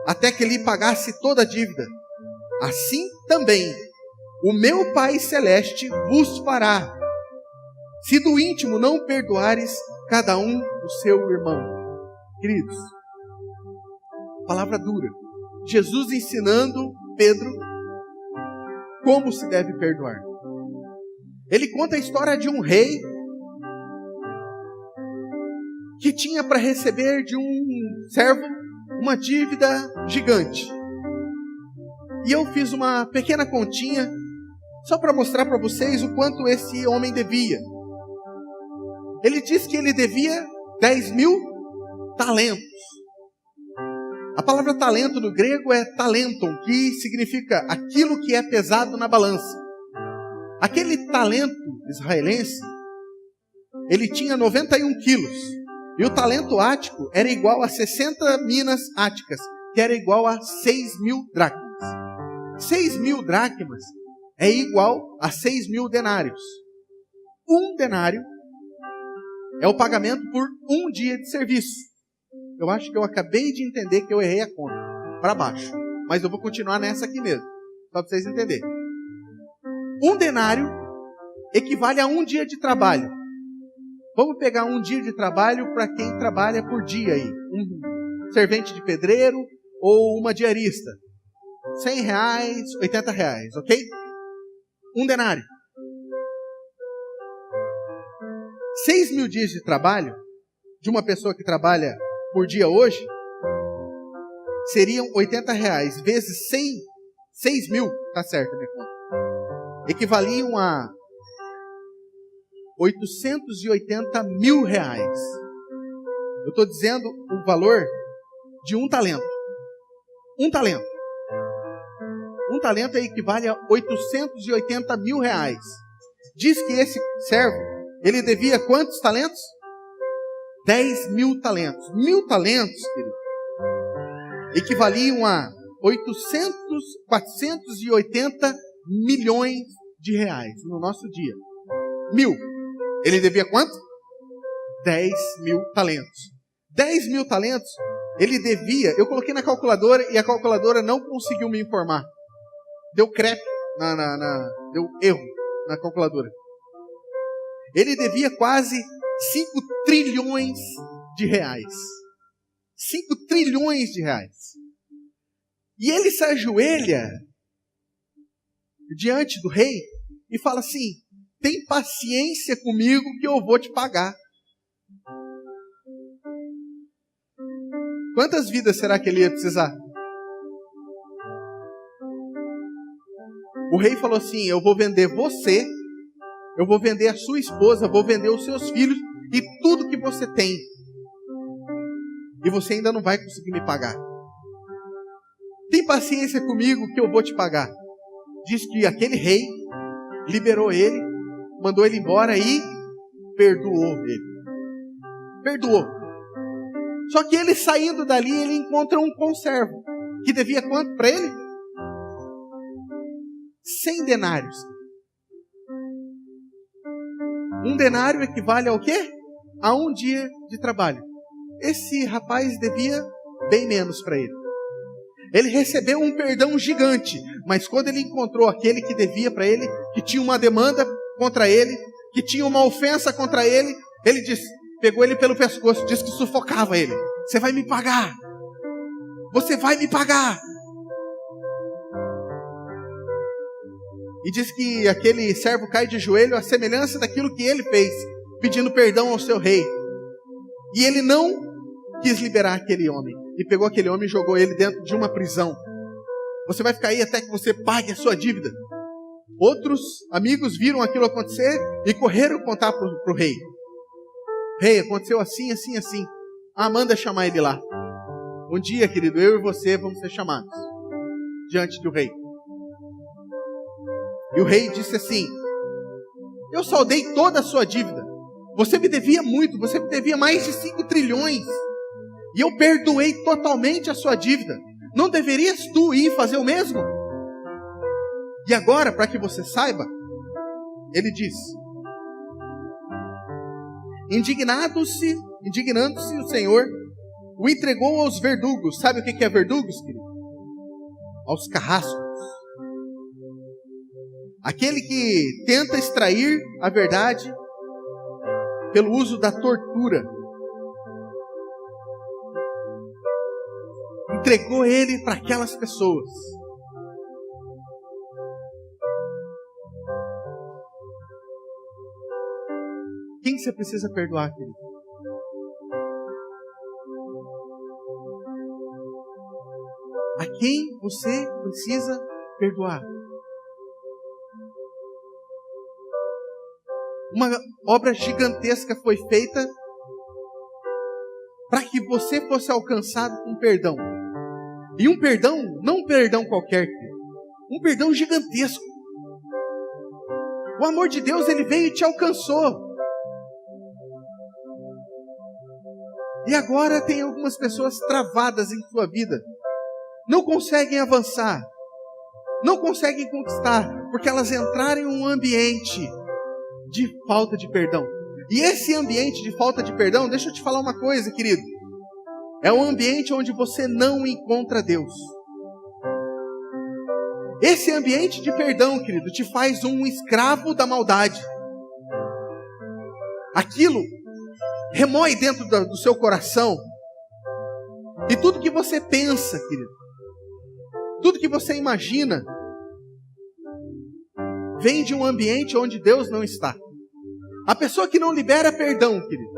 até que lhe pagasse toda a dívida. Assim também o meu Pai Celeste vos fará, se do íntimo não perdoares cada um o seu irmão. Queridos, palavra dura. Jesus ensinando Pedro como se deve perdoar. Ele conta a história de um rei que tinha para receber de um servo uma dívida gigante. E eu fiz uma pequena continha só para mostrar para vocês o quanto esse homem devia. Ele diz que ele devia 10.000 talentos. A palavra talento no grego é talenton, que significa aquilo que é pesado na balança. Aquele talento israelense, ele tinha 91 quilos. E o talento ático era igual a 60 minas áticas, que era igual a 6.000 dracmas. 6.000 dracmas é igual a 6.000 denários. Um denário é o pagamento por um dia de serviço. Eu acho que eu acabei de entender que eu errei a conta. Para baixo. Mas eu vou continuar nessa aqui mesmo. Só para vocês entenderem. Um denário equivale a um dia de trabalho. Vamos pegar um dia de trabalho para quem trabalha por dia aí. Um servente de pedreiro ou uma diarista. R$100, R$80, ok? Um denário. 6.000 dias de trabalho de uma pessoa que trabalha por dia hoje seriam R$80 vezes 6.000, tá certo, minha conta. Equivaliam a R$880.000. Eu estou dizendo o valor de um talento. Um talento. Um talento equivale a R$880.000. Diz que esse servo, ele devia quantos talentos? 10.000 talentos. 1.000 talentos, querido, equivaliam a 480 milhões de reais no nosso dia. 1.000. Ele devia quanto? 10.000 talentos. 10.000 talentos, ele devia... Eu coloquei na calculadora e a calculadora não conseguiu me informar. Deu crepe, deu erro na calculadora. Ele devia quase 5 trilhões de reais. 5 trilhões de reais. E ele se ajoelha diante do rei e fala assim: tem paciência comigo que eu vou te pagar. Quantas vidas será que ele ia precisar? O rei falou assim: eu vou vender você, eu vou vender a sua esposa, vou vender os seus filhos e tudo que você tem. E você ainda não vai conseguir me pagar. Tem paciência comigo que eu vou te pagar. Diz que aquele rei liberou ele, mandou ele embora e perdoou ele. Perdoou. Só que ele saindo dali, ele encontra um conservo. Que devia quanto para ele? 100 denários. Um denário equivale ao quê? a um dia de trabalho. Esse rapaz devia bem menos para ele. Ele recebeu um perdão gigante, mas quando ele encontrou aquele que devia para ele, que tinha uma demanda contra ele, que tinha uma ofensa contra ele, ele pegou ele pelo pescoço, disse que sufocava ele. Você vai me pagar. Você vai me pagar. E diz que aquele servo cai de joelho à semelhança daquilo que ele fez, pedindo perdão ao seu rei. E ele não quis liberar aquele homem. E pegou aquele homem e jogou ele dentro de uma prisão. Você vai ficar aí até que você pague a sua dívida. Outros amigos viram aquilo acontecer e correram contar para o rei. Rei, aconteceu assim, assim, assim. Ah, manda chamar ele lá. Um dia, querido, eu e você vamos ser chamados diante do rei. E o rei disse assim: eu saldei toda a sua dívida. Você me devia muito, você me devia mais de 5 trilhões. E eu perdoei totalmente a sua dívida. Não deverias tu ir fazer o mesmo? E agora, para que você saiba, ele diz: indignando-se o Senhor, o entregou aos verdugos. Sabe o que é verdugos, querido? Aos carrascos. Aquele que tenta extrair a verdade pelo uso da tortura. Entregou ele para aquelas pessoas. Quem você precisa perdoar, querido? A quem você precisa perdoar? Uma obra gigantesca foi feita para que você fosse alcançado com perdão. E um perdão, não um perdão qualquer, um perdão gigantesco. O amor de Deus, ele veio e te alcançou. E agora tem algumas pessoas travadas em sua vida. Não conseguem avançar. Não conseguem conquistar, porque elas entraram em um ambiente de falta de perdão. E esse ambiente de falta de perdão, deixa eu te falar uma coisa, querido. É um ambiente onde você não encontra Deus. Esse ambiente de perdão, querido, te faz um escravo da maldade. Aquilo remói dentro do seu coração. E tudo que você pensa, querido, tudo que você imagina, vem de um ambiente onde Deus não está. A pessoa que não libera perdão, querido,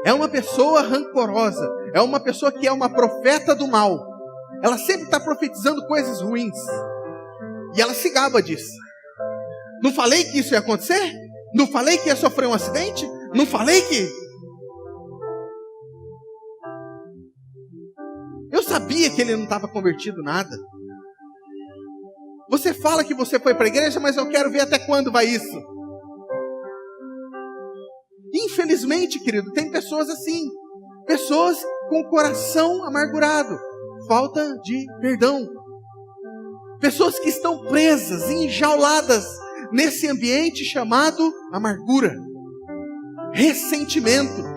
é uma pessoa rancorosa, é uma pessoa que é uma profeta do mal. Ela sempre está profetizando coisas ruins. E ela se gaba disso. Não falei que isso ia acontecer? Não falei que ia sofrer um acidente? Não falei que... Eu sabia que ele não estava convertido nada. Você fala que você foi para a igreja, mas eu quero ver até quando vai isso. Infelizmente, querido, tem pessoas assim. Pessoas com o coração amargurado. Falta de perdão. Pessoas que estão presas, enjauladas nesse ambiente chamado amargura. Ressentimento.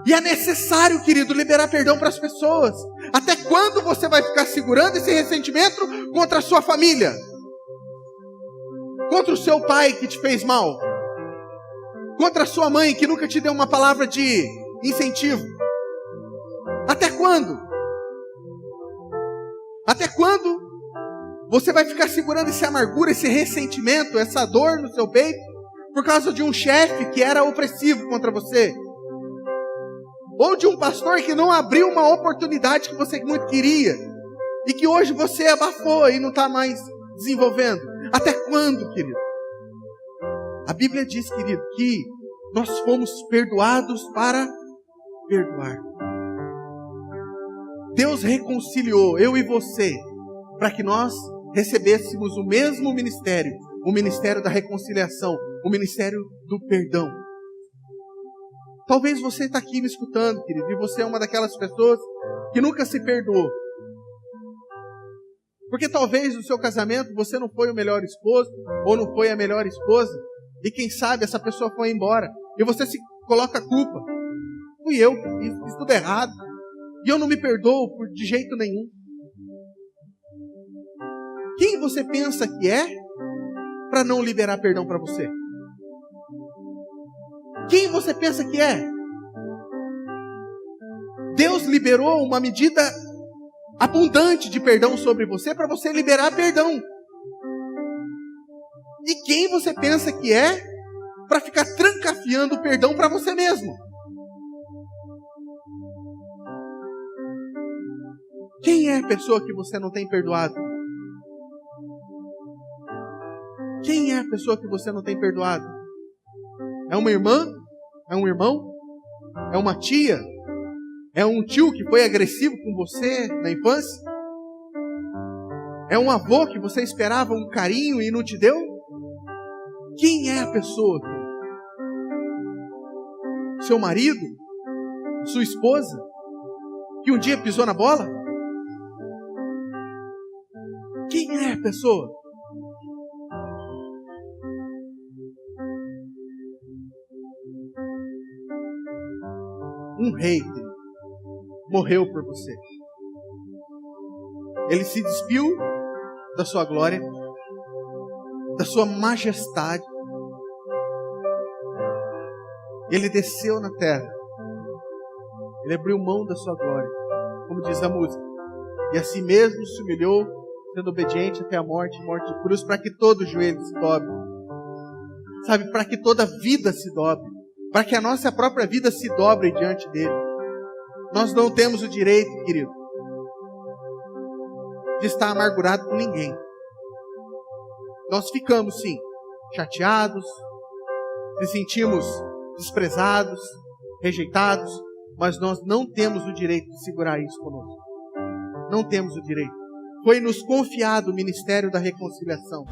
E é necessário, querido, liberar perdão para as pessoas. Até quando você vai ficar segurando esse ressentimento contra a sua família? Contra o seu pai que te fez mal? Contra a sua mãe que nunca te deu uma palavra de incentivo? Até quando? Até quando você vai ficar segurando essa amargura, esse ressentimento, essa dor no seu peito por causa de um chefe que era opressivo contra você? Ou de um pastor que não abriu uma oportunidade que você muito queria e que hoje você abafou e não está mais desenvolvendo? Até quando, querido? A Bíblia diz, querido, que nós fomos perdoados para perdoar. Deus reconciliou eu e você para que nós recebêssemos o mesmo ministério, o ministério da reconciliação, o ministério do perdão. Talvez você está aqui me escutando, querido, e você é uma daquelas pessoas que nunca se perdoou. Porque talvez no seu casamento você não foi o melhor esposo, ou não foi a melhor esposa, e quem sabe essa pessoa foi embora, e você se coloca a culpa. fui eu que fiz tudo errado. E eu não me perdoo de jeito nenhum. Quem você pensa que é para não liberar perdão para você? Quem você pensa que é? Deus liberou uma medida abundante de perdão sobre você para você liberar perdão. E quem você pensa que é para ficar trancafiando o perdão para você mesmo? Quem é a pessoa que você não tem perdoado? Quem é a pessoa que você não tem perdoado? É uma irmã? É um irmão? É uma tia? É um tio que foi agressivo com você na infância? É um avô que você esperava um carinho e não te deu? Quem é a pessoa? Seu marido? Sua esposa? Que um dia pisou na bola? Quem é a pessoa? Um rei morreu por você. Ele se despiu da sua glória, da sua majestade. Ele desceu na terra. Ele abriu mão da sua glória, como diz a música. E assim mesmo se humilhou, sendo obediente até a morte, morte de cruz, para que todo joelho se dobre. Sabe, para que toda vida se dobre. Para que a nossa própria vida se dobre diante dele. Nós não temos o direito, querido, de estar amargurado com ninguém. Nós ficamos, sim, chateados, nos sentimos desprezados, rejeitados, mas nós não temos o direito de segurar isso conosco. Não temos o direito. Foi nos confiado o ministério da reconciliação.